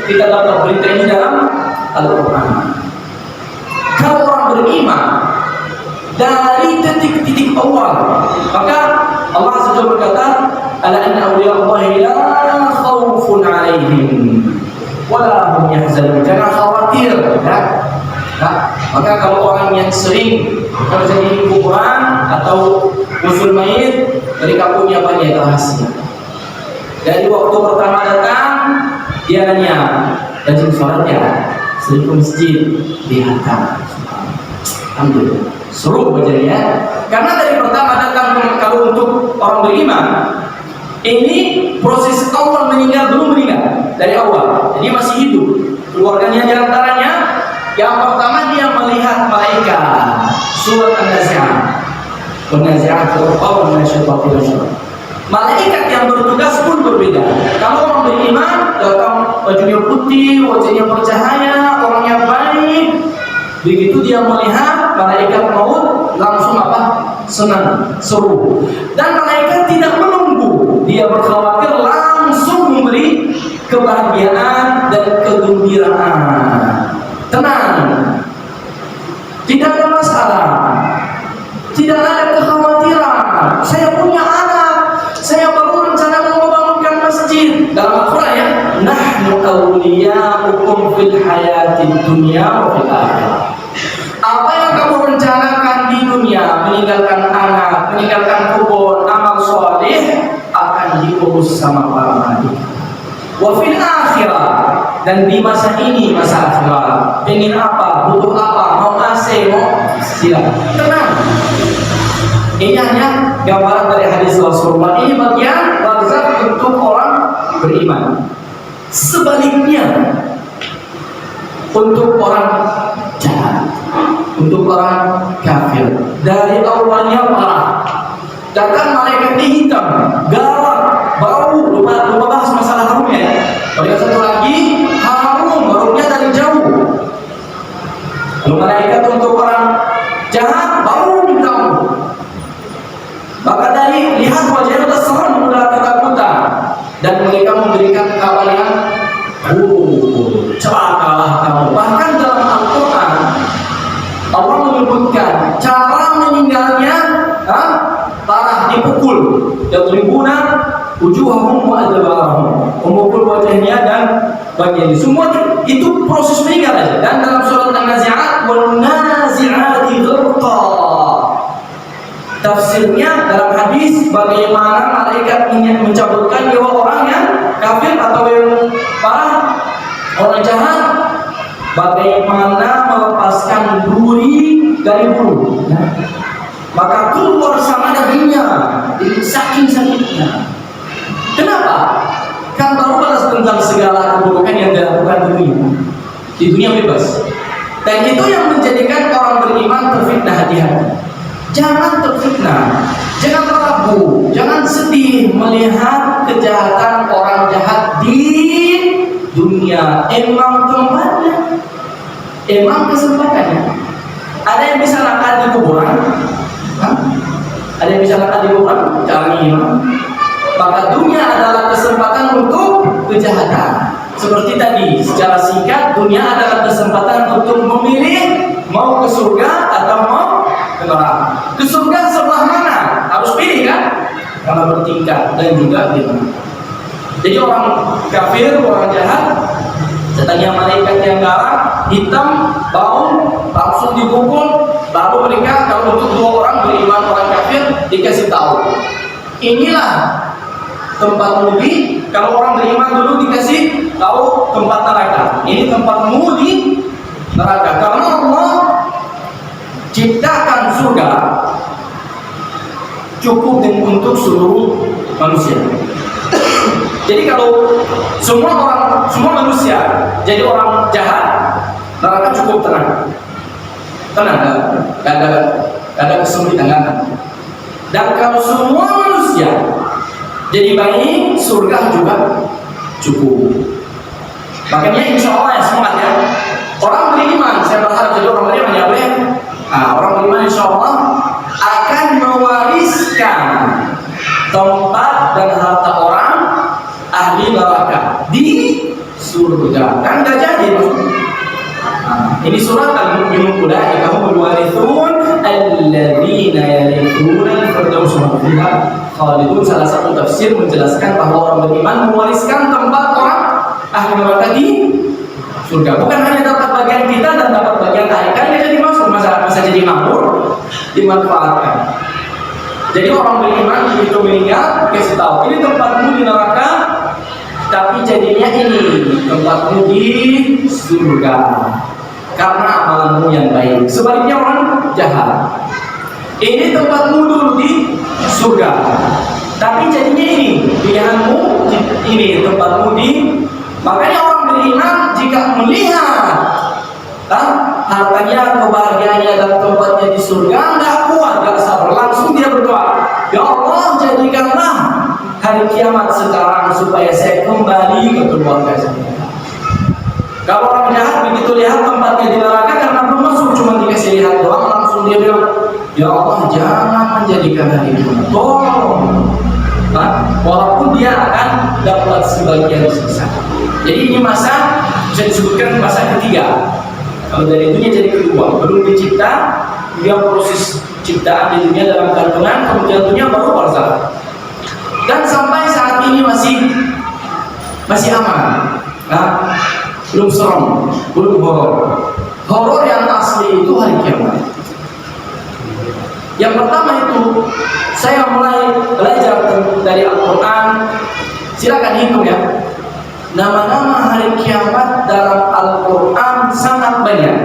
kita dapat berita ini dalam Al-Quran. Kalau orang beriman dari titik-titik awal, maka Allah Azza wa berkata, ala anna awliya Allahi la khawfun alaihim wa la hum yahzanun. Jangan khawatir, ya. Maka kalau orang yang sering kerja di kuburan atau usul mayit, mereka punya banyak rahasia. Dari waktu pertama datang, dia hanya rajin sholat, ya, sering ke masjid, dihantar. Alhamdulillah, seru bacaannya. Karena dari pertama datang, kalau untuk orang beriman, ini proses awal meninggal, belum meninggal dari awal, jadi masih hidup. Keluarganya diantaranya, yang pertama dia melihat malaikat. Surat An-Nazi'at, An-Nazi'at al-Qawl minasyaitonir rajim. Malaikat yang bertugas pun berbeda. Kalau orang beriman, datang bajunya putih, wajahnya bercahaya, orangnya baik. Begitu dia melihat malaikat maut, langsung apa? Senang, seru. Dan malaikat tidak menunggu, dia berkhawatir, langsung memberi kebahagiaan dan kegembiraan. Tenang, tidak ada masalah, tidak ada kekhawatiran. Saya punya anak, saya baru rencana mau membangunkan masjid. Dalam Al-Quran, ya, nahnu awliya'ukum fil hayatid dunya wa fil akhirah. Apa yang kamu rencanakan di dunia, meninggalkan anak, meninggalkan kubur, amal soleh, akan diurus sama para malaikat. Wa fil akhirah, dan di masa ini, masa akhirat, pengen apa, butuh apa, mau AC, mau silakan, tenang. Ini hanya gambaran dari hadis Rasulullah. Ini bagian barzakh untuk orang beriman. Sebaliknya, untuk orang jahat, untuk orang kafir, dari awalnya parah, datang malaikat hitam, galak, bau, lupa bahas masalah harumnya, ya. Malaikat satu lagi harum, baunya dari jauh. Lalu malaikat untuk orang jahat, bau jauh. Maka dari lihat wajahnya terserang, mudah ketakutan, dan mereka memberikan kabar yang celakalah kamu. Bahkan dalam Al-Quran Allah menyebutkan cara meninggalnya, parah, dipukul, yadribuna wujuhahum wa adbarahum, memukul wajahnya dan bagian ini. Semua itu proses meninggal aja. Dan dalam surat An-Nazi'at, wal nazi'at tafsirnya dalam hadis bagaimana malaikat ingin mencabutkan nyawa orang yang kafir atau yang parah, orang jahat, bagaimana melepaskan duri dari bulu. Maka keluar sama dagingnya, saking sakitnya. Kenapa? Kan baru balas tentang segala keburukan yang dilakukan di dunia bebas. Dan itu yang menjadikan orang beriman terfitnah hati-hati. Jangan terfitnah, jangan ragu, jangan sedih melihat kejahatan orang jahat di dunia. Emang tempatnya, emang kesempatannya. Ada yang bisa nakal di kuburan? Hah? Ada yang bisa nakal di kuburan? Jangan iman. Maka dunia adalah kesempatan untuk kejahatan. Seperti tadi, secara singkat, dunia adalah kesempatan untuk memilih mau ke surga atau mau ke neraka. Ke surga sebelah mana? Harus pilih kan? Karena bertingkat dan juga di neraka. Jadi orang kafir, orang jahat, datangnya malaikat yang galak, hitam, bau, langsung dipukul. Lalu mereka kalau untuk dua orang beriman orang kafir dikasih tahu, inilah tempat mudi. Kalau orang beriman dulu dikasih tahu tempat neraka. Ini tempatmu di neraka. Karena Allah ciptakan surga cukup untuk seluruh manusia. Jadi kalau semua manusia jadi orang jahat, neraka cukup tenang, gak ada kesulitan. Dan kalau semua manusia jadi baik, surga juga cukup. Makanya insya Allah ya, semangat ya. Orang beriman, saya berharap jadi orang beriman ya boleh. Orang beriman insya Allah akan mewariskan tempat dan harta orang ahli neraka di surga. Kan gak jadi ini surat Al-Mu'minun ulaika humul warithun alladzina yarithuna al-firdaus hum fiha khalidun. Salah satu tafsir menjelaskan bahwa orang beriman mewariskan tempat orang ahli neraka di surga. Bukan hanya dapat bagian kita dan dapat bagian kaitan jadi masuk, masa jadi makmur, dimanfaatkan. Jadi orang beriman begitu meninggal kasih tahu ini tempatmu di neraka, tapi jadinya ini tempatmu di surga karena amalanmu yang baik. Sebaliknya orang jahat, ini tempatmu dulu di surga, tapi jadinya ini pilihanmu, ini tempatmu di. Makanya orang beriman jika melihat hartanya, kebahagiaannya dan tempatnya di surga, nggak kuat, nggak sabar, langsung dia berdoa, ya Allah jadikanlah hari kiamat sekarang supaya saya kembali ke keluarga saya. Kalau orang jahat begitu lihat tempatnya di neraka karena belum masuk, cuma dikasih lihat doang, langsung dia bilang, ya Allah jangan menjadikan hari itu, tolong. Walaupun dia akan dapat sebagian sisa. Jadi ini masa bisa disebutkan masa ketiga. Kalau dari dunia jadi kedua, belum dicipta, dia proses ciptaan di dunia dalam kandungan, kemudian dunia baru barzakh. Dan sampai saat ini masih aman, belum serem, belum horor. Horor yang asli itu hari kiamat. Yang pertama itu saya mulai belajar dari Al-Quran. Silakan hitung ya. Nama-nama hari kiamat dalam Al-Quran sangat banyak.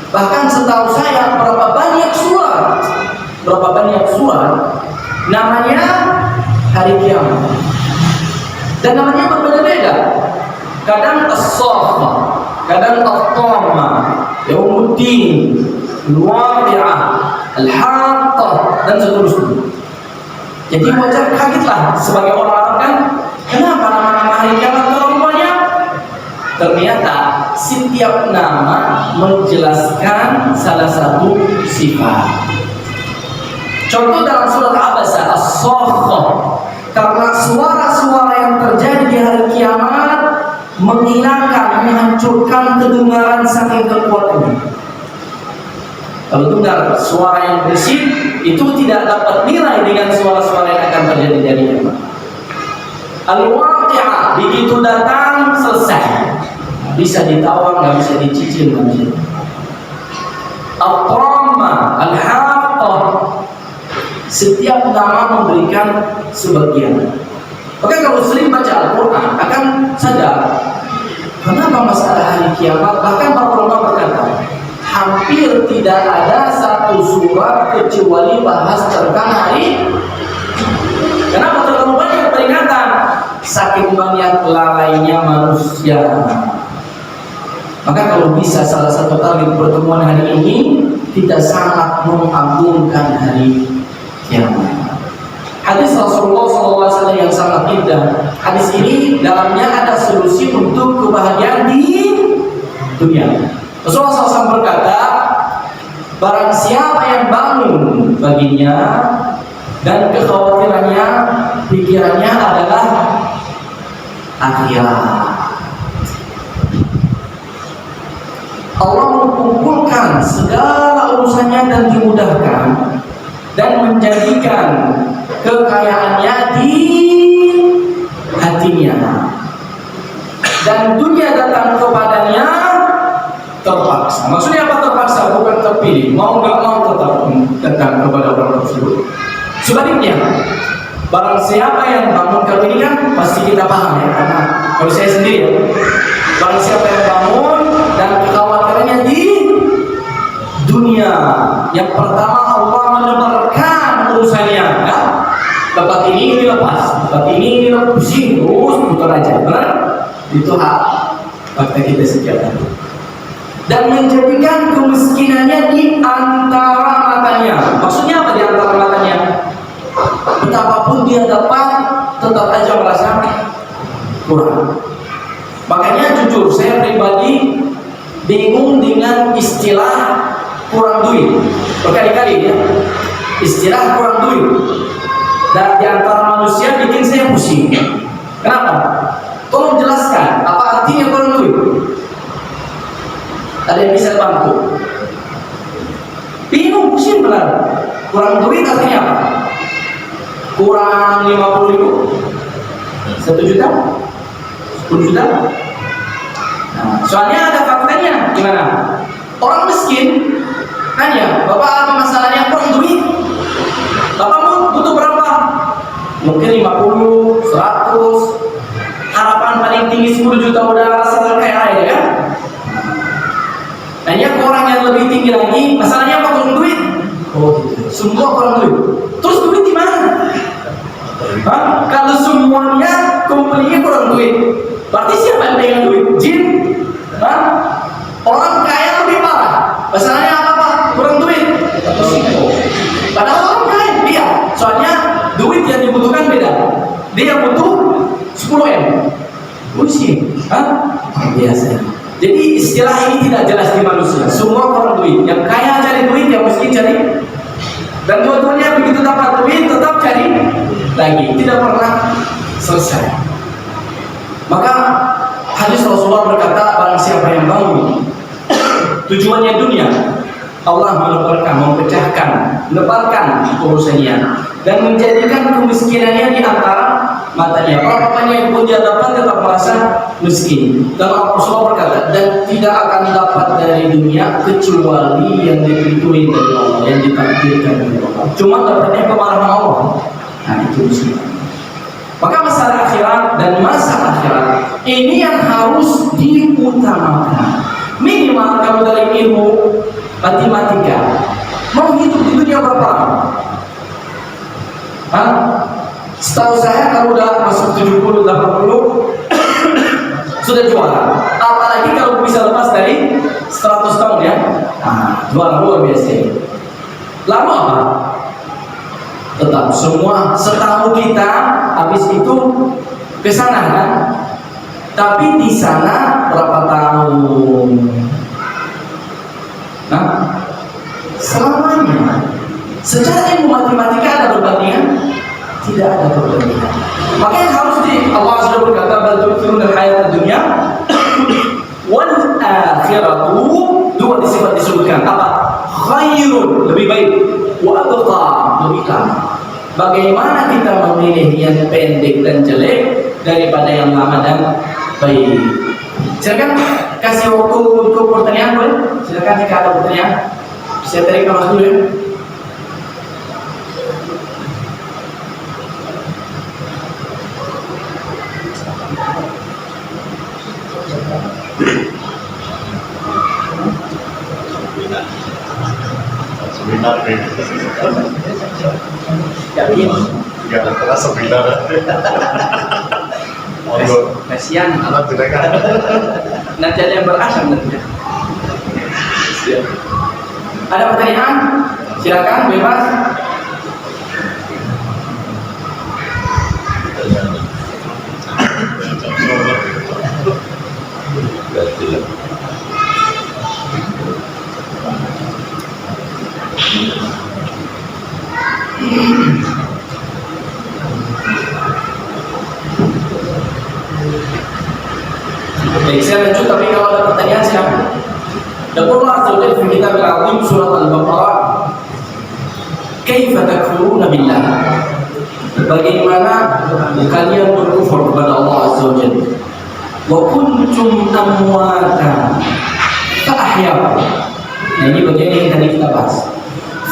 Bahkan setahu saya berapa banyak surat namanya hari kiamat. Dan namanya berbeda-beda. Kadang As-Saffat, kadang At-Tamah, Yaumuddin, Al-Waqi'ah, Al-Haqqah dan seterusnya. Jadi wajar kagetlah sebagai orang Arab kan, kenapa nama-nama hari kiamat terlalu banyak? Ternyata setiap nama menjelaskan salah satu sifat. Contoh dalam surat Abasa, As-Saffat, karena suara-suara yang terjadi di hari kiamat menghilangkan, menghancurkan kedengaran saking kekuatannya. Kalau dengar suara yang berisik itu tidak dapat nilai dengan suara-suara yang akan terjadi dari kiamat. Al-Waqi'ah begitu datang selesai, bisa ditawar, nggak bisa dicicil manusia. At-Tamah, Al-Haqqah Setiap nama memberikan sebagian. Maka kalau sering baca Al-Quran akan sadar kenapa masalah hari kiamat. Bahkan para ulama berkata hampir tidak ada satu surat kecuali bahas tentang hari. Kenapa? Terlalu banyak peringatan, saking banyak lalainya manusia. Maka kalau bisa salah satu target pertemuan hari ini kita sangat mengagungkan hari kiamat. Hadis Rasulullah SAW yang sangat indah. Hadis ini dalamnya ada solusi untuk kebahagiaan di dunia. Rasulullah SAW berkata, barang siapa yang bangun baginya dan kekhawatirannya, pikirannya adalah akhirat, Allah mengumpulkan segala urusannya dan dimudahkan dan menjadikan kekayaannya di hatinya, dan dunia datang kepadanya terpaksa. Maksudnya apa terpaksa? Bukan terpilih, mau nggak mau tetap datang kepada orang tersebut. Sebaliknya, barang siapa yang bangun, kalau ini kan pasti kita paham ya, karena kalau saya sendiri ya, barang siapa yang bangun dan kekhawatirannya di dunia, yang pertama Allah menebarkan urusannya, ya? Dapat ini lepas, dapat ini pusing, terus putar aja, benar? Itu hak fakta kita setiap hari. Dan menjadikan kemiskinannya di antara matanya. Maksudnya apa di antara matanya? Betapapun dia dapat, tetap aja merasa kurang. Makanya jujur, saya pribadi bingung dengan istilah kurang duit. Berkali-kali ya, istilah kurang duit. Dan di antara manusia bikin saya pusing. Kenapa? Tolong jelaskan apa artinya kurang duit. Ada yang bisa bantu? Bingung, pusing benar. Kurang duit artinya apa? Kurang 50.000, 1 juta, 10 juta. Nah, soalnya ada faktanya. Gimana? Orang miskin nanya, Bapak apa masalahnya kurang duit? Bapak butuh berapa? Mungkin 50, 100. Harapan paling tinggi 10 juta udah rasa kaya ya kan? Nanya ke orang yang lebih tinggi lagi, masalahnya apa? Kurang duit. Oh gitu. Semua kurang duit. Terus duit di mana? Hah? Kalau semuanya kumpulnya kurang duit, berarti siapa yang pegang duit? Jin? Hah? Orang kaya lebih parah. Masalahnya apa Pak? Kurang duit. Padahal orang kaya dia. Soalnya duit yang dibutuhkan beda. Dia butuh 10M. Pusing. Hah? Biasa. Jadi istilah ini tidak jelas di manusia. Semua kurang duit. Yang kaya cari duit, yang miskin cari. Dan dua-duanya begitu dapat duit tetap cari lagi. Tidak pernah selesai. Maka hadis Rasulullah berkata, barang siapa yang bangun tujuannya dunia, Allah menebarkan, memecahkan, menebarkan urusannya dan menjadikan kemiskinannya di antara matanya. Apa-apanya pun dia dapat tetap merasa miskin. Dan Rasulullah berkata, dan tidak akan dapat dari dunia kecuali yang ditentuin dari Allah, yang ditakdirkan dari Allah. Cuma dapatnya kemarahan Allah. Nah itu miskin. Maka masalah akhirat dan masa akhirat ini yang harus diutamakan. Minimal kalau dari ilmu matematika mau hidup di dunia berapa lama? Hah? Setahu saya kalau udah masuk 70, 80 sudah juara. Apalagi kalau bisa lepas dari 100 tahun ya. Nah, juara luar biasa. Lalu apa? Tetap semua setahu kita habis itu ke sana kan. Tapi di sana berapa tahun? Nah, selamanya. Secara ilmu matematika ada perbandingan? Tidak ada perbandingan. Makanya harus Allah sudah berkata, bal tu'thiruna al-hayata dunya wal akhiratu. Dua sifat disebutkan. Apa? Khairun, lebih baik. Wa abqa, lebih lama. Bagaimana kita memilih yang pendek dan jelek daripada yang lama dan baik? Silakan kasih waktu untuk pertanyaan, boleh? Silakan jika ada pertanyaan. Saya tarik nafas dulu ya. Yakin? Gak ada terasa beda. Monggo. Kasihan. Anak mereka. Nanti ada yang berasam nanti. Ada pertanyaan? Silakan bebas. Baik, saya lanjut, tapi kalau ada pertanyaan silakan. Yaqulu azza wa jalla fi kitab al-azim surat al-Baqarah, "Kaifa takfuruna billah?" Bagaimana kalian berkufur kepada Allah azza wa jalla? Wa kuntum amwata fa ahyaakum. Nah, ini bagian yang tadi kita bahas.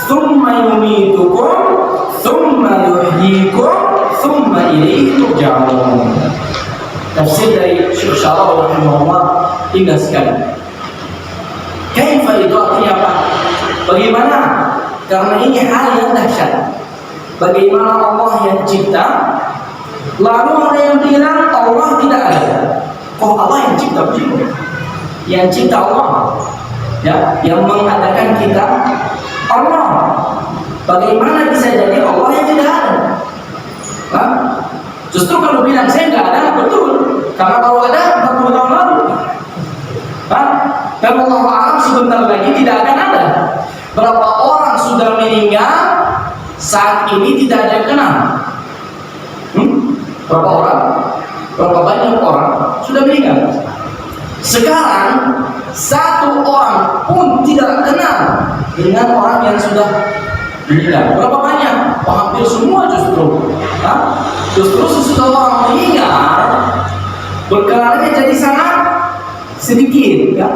Tsumma yumitukum, tsumma yuhyikum, tsumma ilaihi turja'un. Tafsir dari Syekh Syarah rahimahullah indah sekali. Kaifa itu artinya apa? Bagaimana? Karena ini hal yang dahsyat. Bagaimana Allah yang cipta, lalu ada yang bilang Allah tidak ada. Kok Allah yang cipta begitu? Yang cipta Allah, ya, yang mengadakan kita Allah. Bagaimana bisa jadi Allah yang tidak ada? Hah? Justru kalau bilang saya nggak ada, betul. Karena kalau ada 40 tahun lalu. Hah? Dan Allah alam sebentar lagi tidak akan ada. Berapa orang sudah meninggal saat ini tidak ada yang kenal? Berapa orang? Berapa banyak orang sudah meninggal? Sekarang satu orang pun tidak kenal dengan orang yang sudah meninggal. Berapa banyak? Oh, hampir semua justru. Hah? Justru sesudah orang meninggal berkenalannya jadi sangat sedikit, ya.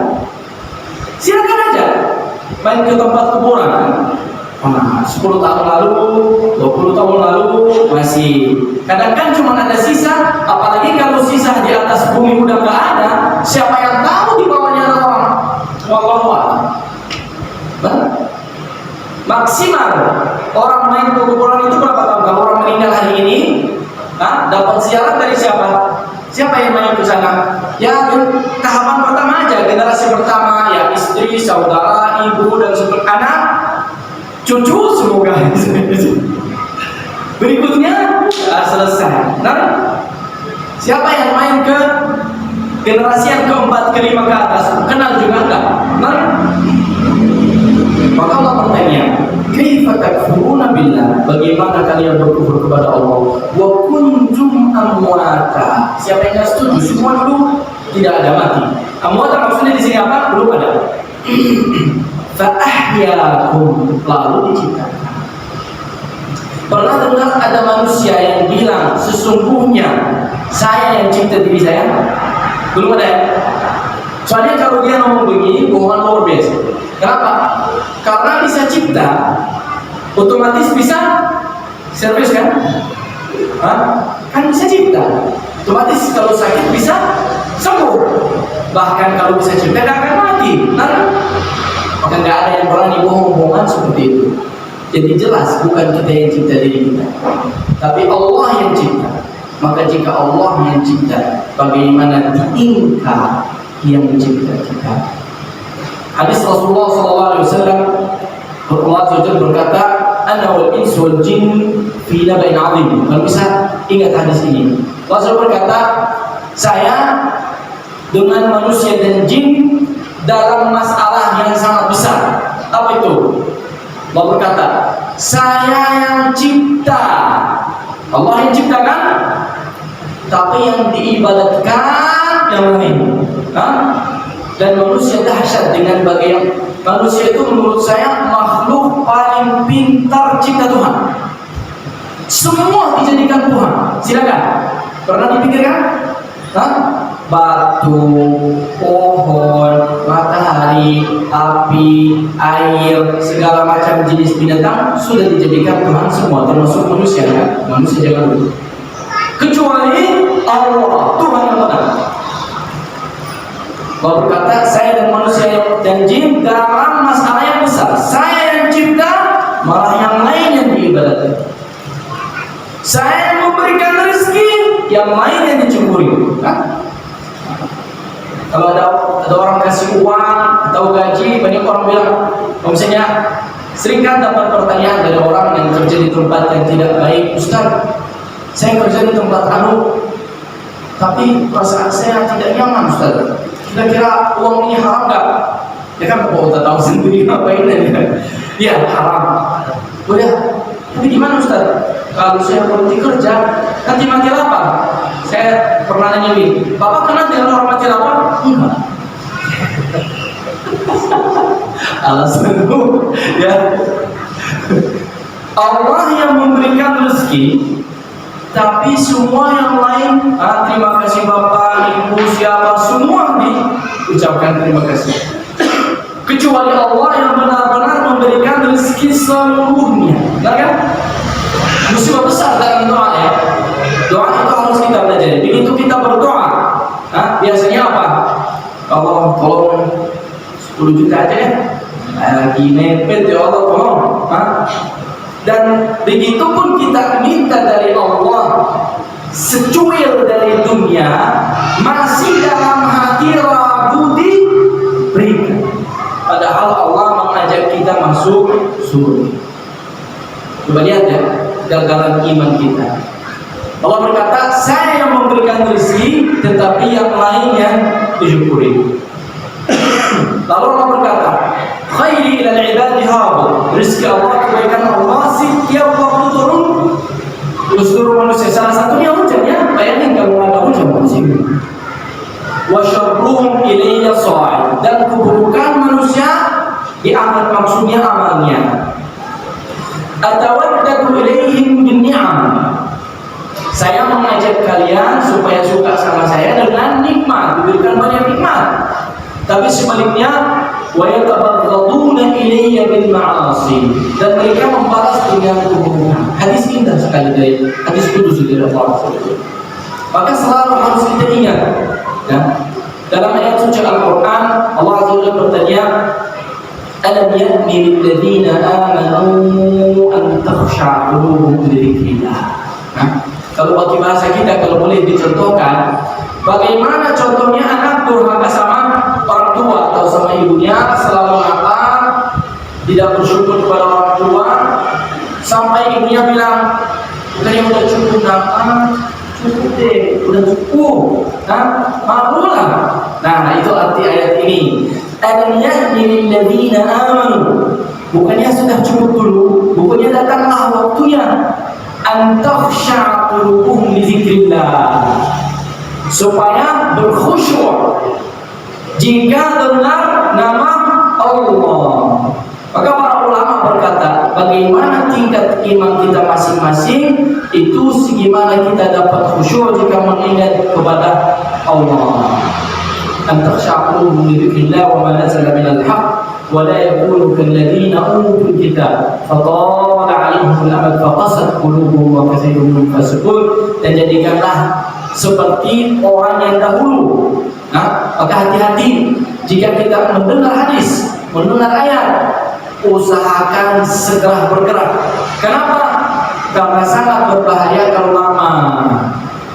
Silakan aja main ke tempat kuburan, kan? 10 tahun lalu, 20 tahun lalu masih kadang-kadang cuma ada sisa, apalagi kalau sisa di atas bumi udah nggak ada, siapa yang tahu di bawahnya ada orang? Wallahu a'lam. Maksimal orang main ke kuburan itu berapa tahun? Kalau orang meninggal hari ini, dapat ziarah dari siapa? Siapa yang main ke sana? Ya, tahapan pertama aja, generasi pertama, ya istri, saudara, ibu dan anak, cucu semoga. Berikutnya selesai. Nah, siapa yang main ke generasi yang keempat, kelima ke atas? Kenal juga enggak? Nah, maka Allah bertanya, "Kaifa takfuruna billah?" Bagaimana kalian berkufur kepada Allah? Wa kuntum amwata. Siapa yang nggak setuju? Semua dulu tidak ada mati. Amwata maksudnya di sini apa? Belum ada. Fa ahyaakum, lalu diciptakan. Pernah dengar ada manusia yang bilang sesungguhnya saya yang cipta diri saya? Belum ada ya? Soalnya kalau dia ngomong begini, bohongan luar biasa. Kenapa? Karena bisa cipta, otomatis bisa servis kan? Hah? Kan bisa cipta, otomatis kalau sakit bisa sembuh. Bahkan kalau bisa cipta nggak akan mati. Nah, maka nggak ada yang berani bohong-bohongan seperti itu. Jadi jelas bukan kita yang cipta diri kita, tapi Allah yang cipta. Maka jika Allah yang cipta, bagaimana diingkar yang mencipta kita? Hadis Rasulullah SAW, Allah SWT berkata, "Ana wal insu wal jin fi nabain 'azim." Kalau bisa ingat hadis ini. Allah berkata, saya dengan manusia dan jin dalam masalah yang sangat besar. Apa itu? Allah berkata, saya yang cipta. Allah yang ciptakan, tapi yang diibadatkan yang lain. Dan manusia dahsyat dengan bagaimana manusia itu menurut saya makhluk paling pintar cipta Tuhan. Semua dijadikan Tuhan. Silakan. Pernah dipikirkan? Batu, pohon, matahari, api, air, segala macam jenis binatang sudah dijadikan Tuhan semua, termasuk manusia, kan? Manusia jangan lupa. Kecuali Allah, Tuhan yang benar. Allah berkata, saya dan manusia dan jin dalam masalah yang besar. Saya yang cipta, Saya memberikan rezeki, yang lain yang dicukuri. Kan? Kalau ada orang kasih uang atau gaji, banyak orang bilang, misalnya sering kan dapat pertanyaan dari orang yang kerja di tempat yang tidak baik, Ustaz, saya kerja di tempat tapi perasaan saya tidak nyaman, Ustaz. Kira-kira uang ini haram nggak? Ya kan, kita tahu sendiri ngapain ya. Ya haram. Udah. Tapi gimana, Ustaz? Kalau saya berhenti kerja, nanti mati lapar. Saya pernah nanya ini, Bapak kenal dengan orang mati lapar? Enggak. Alasan itu, ya. Allah yang memberikan rezeki, tapi semua yang lain, terima kasih Bapak, Ibu, siapa, semua diucapkan terima kasih. Kecuali Allah yang benar-benar memberikan rezeki seluruhnya, benar kan? Musibah besar dalam doa ya. Doa itu harus kita pelajari. Begitu kita berdoa, biasanya apa? Allah tolong 10 juta aja ya. Lagi mepet ya Allah tolong. Dan begitu pun kita minta dari Allah secuil dari dunia, masih dalam hati ragu diberikan. Padahal Allah mengajak kita masuk surga. Coba lihat ya, gagalan iman kita. Allah berkata, saya yang memberikan rezeki, tetapi yang lainnya disyukuri. Lalu Allah berkata, khairi ilal ibadi haba. Rezeki Allah, kebaikan Allah setiap waktu turun ke seluruh manusia. Salah satunya hujan ya. Bayangin kalau ada hujan musim. Wa syarruhum ilayya sha'id. Dan keburukan manusia diangkat maksudnya amalnya. Atawaddatu ilaihim binni'am. Saya mengajak kalian supaya suka sama saya dengan nikmat, diberikan banyak nikmat. Tapi sebaliknya, wa yatabaghduna ilayya bil ma'asi. Dan mereka membalas dengan keburukan. Hadis indah sekali dari hadis qudsi dari Allah. Maka selalu harus kita ingat, ya. Dalam ayat suci Al-Qur'an, Allah Azza wa Jalla bertanya, alam ya'ni lil ladzina amanu an takhsha'a qulubuhum li dzikrillah. Kalau bagi bahasa kita, kalau boleh dicontohkan, bagaimana contohnya anak durhaka sama orang tua atau sama ibunya, selalu nakal, tidak bersyukur kepada orang tua, sampai ibunya bilang, bukannya udah cukup nakal, cukup deh, udah cukup, malulah. Nah, itu arti ayat ini. Alam ya'ni lil ladzina amanu. Bukannya sudah cukup dulu, bukannya datanglah waktunya. An takhsha'a qulubuhum li dzikrillah. Supaya berkhusyuk jika dengar nama Allah. Maka para ulama berkata, bagaimana tingkat iman kita masing-masing, itu segimana kita dapat khusyuk jika mengingat kepada Allah. An takhsha'a qulubuhum li dzikrillah wa ma nazala minal haqq wa la yakunu kalladzina utul kitab fatala 'alaihimul amad faqasat qulubuhum wa katsirun minhum fasiqun. Dan jadikanlah seperti orang yang dahulu. Maka hati-hati jika kita mendengar hadis, mendengar ayat, usahakan segera bergerak. Kenapa? Karena sangat berbahaya kalau lama.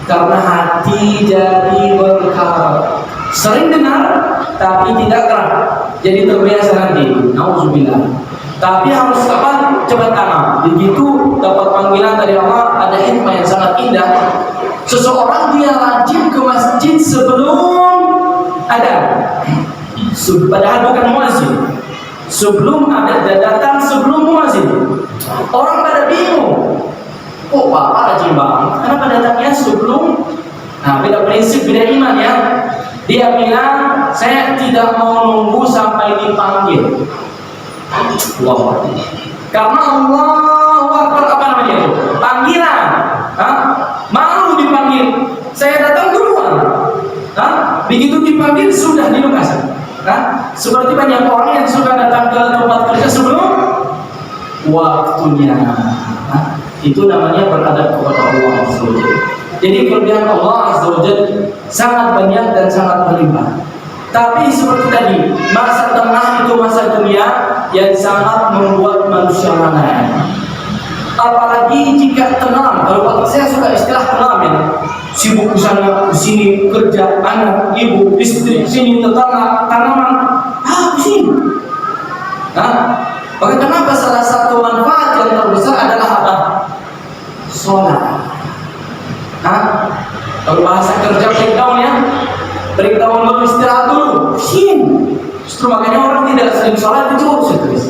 Karena hati jadi berkarat. Sering dengar tapi tidak gerak, jadi terbiasa nanti. Nauzubillah. Tapi harus kapan? Cepat tanam. Begitu dapat panggilan dari Allah, ada hikmah yang sangat indah. Seseorang dia rajin ke masjid sebelum ada, padahal bukan muazzin. Sebelum ada, datang sebelum muazzin. Orang pada bingung. Kok Bapak rajin banget? Kenapa datangnya sebelum? Nah, beda prinsip, beda iman ya. Dia bilang, saya tidak mau nunggu sampai dipanggil. Allah. Karena Allahu Akbar, apa namanya itu? Panggilan. Malu dipanggil. Saya datang duluan. Begitu dipanggil sudah di lokasi. Seperti banyak orang yang suka datang ke tempat kerja sebelum waktunya. Itu namanya beradab kepada Allah SWT. Jadi kelebihan Allah SWT sangat banyak dan sangat berlimpah. Tapi seperti tadi, masa tengah itu masa dunia yang sangat membuat manusia lalai. Apalagi jika tenang. Kalau saya suka istilah tenang ya. Sibuk ke sana, ke sini, kerja, anak, ibu, istri, sini, tetangga, tanaman. Pusing. Maka kenapa salah satu manfaat yang terbesar adalah apa? Sholat. Kalau bahasa kerja breakdown ya, breakdown dulu, istirahat dulu, pusing. Justru makanya orang tidak sering sholat itu stres.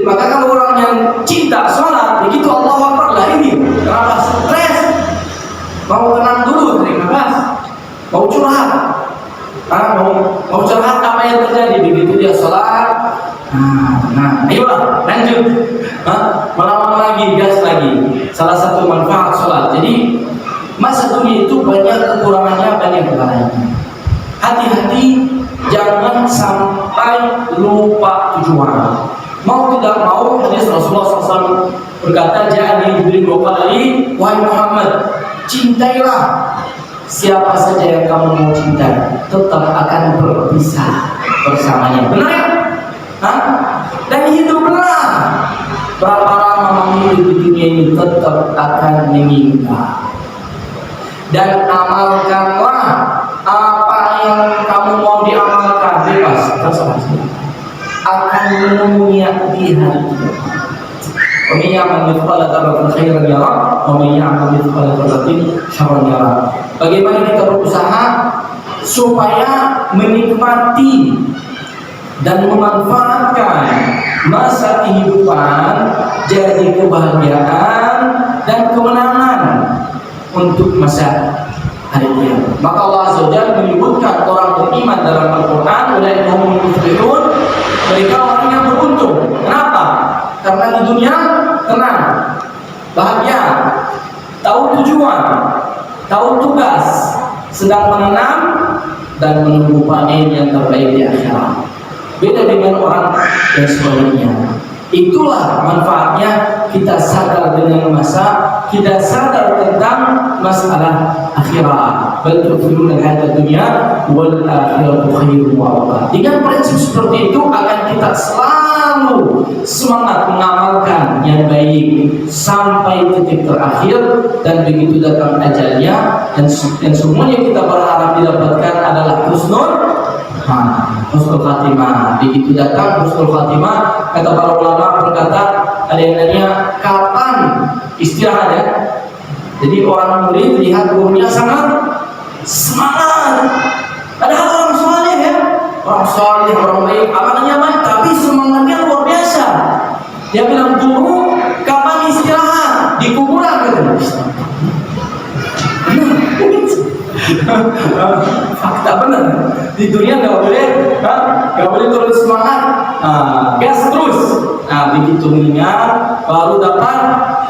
Maka kalau orang yang cinta sholat, begitu Allahu Akbar lah ini, kenapa stres? Mau tenang dulu, tarik nafas, mau curhat, mau curhat apa yang terjadi begitu dia sholat. Ayolah lanjut, melawan lagi, gas lagi. Salah satu manfaat sholat. Jadi masa dunia itu banyak kekurangannya, banyak kekurangannya. Hati-hati, jangan sampai lupa tujuan. Mau tidak mau, hadis Rasulullah SAW berkata, jadi Jibril dari wahai Muhammad, cintailah siapa saja yang kamu mau cintai, tetap akan berpisah bersamanya. Benar ya? Dan hiduplah berapa lama menghidup di dunia ini, tetap akan meninggal. Dan amalkanlah apa yang kamu mau diamalkan, bebas, terserah. Akan menemui di hari kiamat. Wa may ya'mal mithqala dzarratin khairan yarah wa may ya'mal mithqala dzarratin syarran yarah. Bagaimana kita berusaha supaya menikmati dan memanfaatkan masa kehidupan jadi kebahagiaan dan kemenangan untuk masa hari kiamat. Maka Allah Azza wa Jalla menyebutkan orang beriman dalam Al-Quran, ulaika humul muflihun, mereka orang yang beruntung. Kenapa? Karena di dunia tenang, bahagia, tahu tujuan, tahu tugas, sedang menanam dan menunggu panen yang terbaik di akhirat. Beda dengan orang yang sebaliknya. Itulah manfaatnya kita sadar dengan masa, kita sadar tentang masalah akhirat. Bal tu'thiruna al-hayata dunya wal akhiratu khairun wa abqa. Dengan prinsip seperti itu akan kita selalu semangat mengamalkan yang baik sampai titik terakhir, dan begitu datang ajalnya dan semuanya kita berharap didapatkan adalah husnul khatimah. Begitu datang husnul khatimah, kata para ulama berkata, ada yang nanya kapan istirahat ya. Jadi orang murid lihat gurunya sangat semangat, padahal orang soleh ya, orang soleh, orang baik, amalnya baik, tapi semangatnya luar biasa. Dia bilang, guru kapan istirahat di kuburan gitu. Fakta benar, di dunia nggak boleh terus semangat, gas terus. Begitu meninggal baru dapat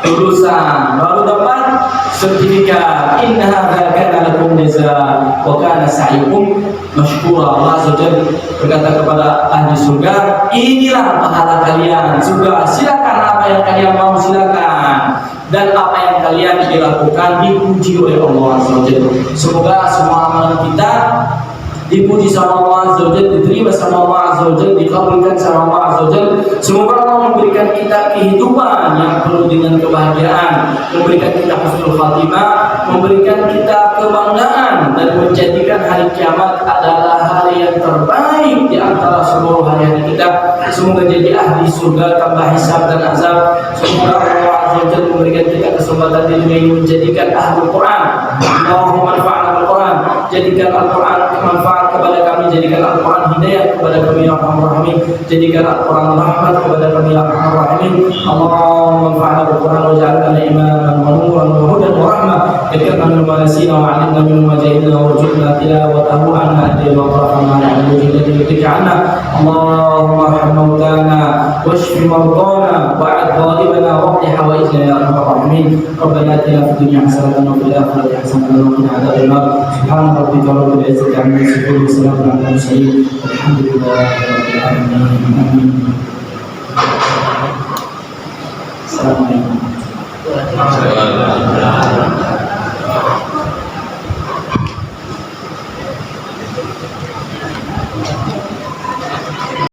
lulusan, baru dapat sertifikat. Inna hadza kana lakum jazaa wa kana sa'yukum mashkura. Allah Azza wa Jalla berkata kepada ahli surga, inilah pahala kalian surga, silakan apa yang kalian mau silakan, dan apa yang kalian dilakukan dipuji oleh Allah Azza wa Jalla. Semoga semua amalan kita dipuji sama Allah Azza wa Jalla, diterima sama Allah Azza wa Jalla, dikabulkan sama Allah Azza wa Jalla. Semoga Allah memberikan kita kehidupan yang penuh dengan kebahagiaan, memberikan kita husnul khatimah, memberikan kita kebanggaan, dan menjadikan hari kiamat adalah hari yang terbaik di antara seluruh hari-hari kita. Semoga jadi ahli surga tanpa hisab dan azab. Semoga Allah Azza wa Jalla memberikan kita kesempatan di dunia ini menjadikan ahlul Quran. Allahumma manfa'na bil Quran, jadikan Al-Quran manfaat kepada kami, jadikan Al-Quran hidayah kepada kami ya Arhamar Rahimin, jadikan Al-Quran rahmat kepada kami ya Arhamar Rahimin. Allahumma manfa'na bil Quran waj'alna imaman wa nuran wa hudan wa rahmah, dzikran min manasina wa 'alimna min majahidna wa waj'alna tilawatahu 'anna adil wa rahmana 'ala wajhika 'anna. Allahumma arham mautana washfi mardana wa'ad ghalibana waqdi hawaijna ya Arhamar Rahimin. Rabbana atina fid dunya hasanatan wa fil akhirati hasanatan wa qina adzaban nar. Subhana rabbika rabbil izzati amma yasifun wa salamun 'alal mursalin walhamdulillahi rabbil alamin. Assalamualaikum.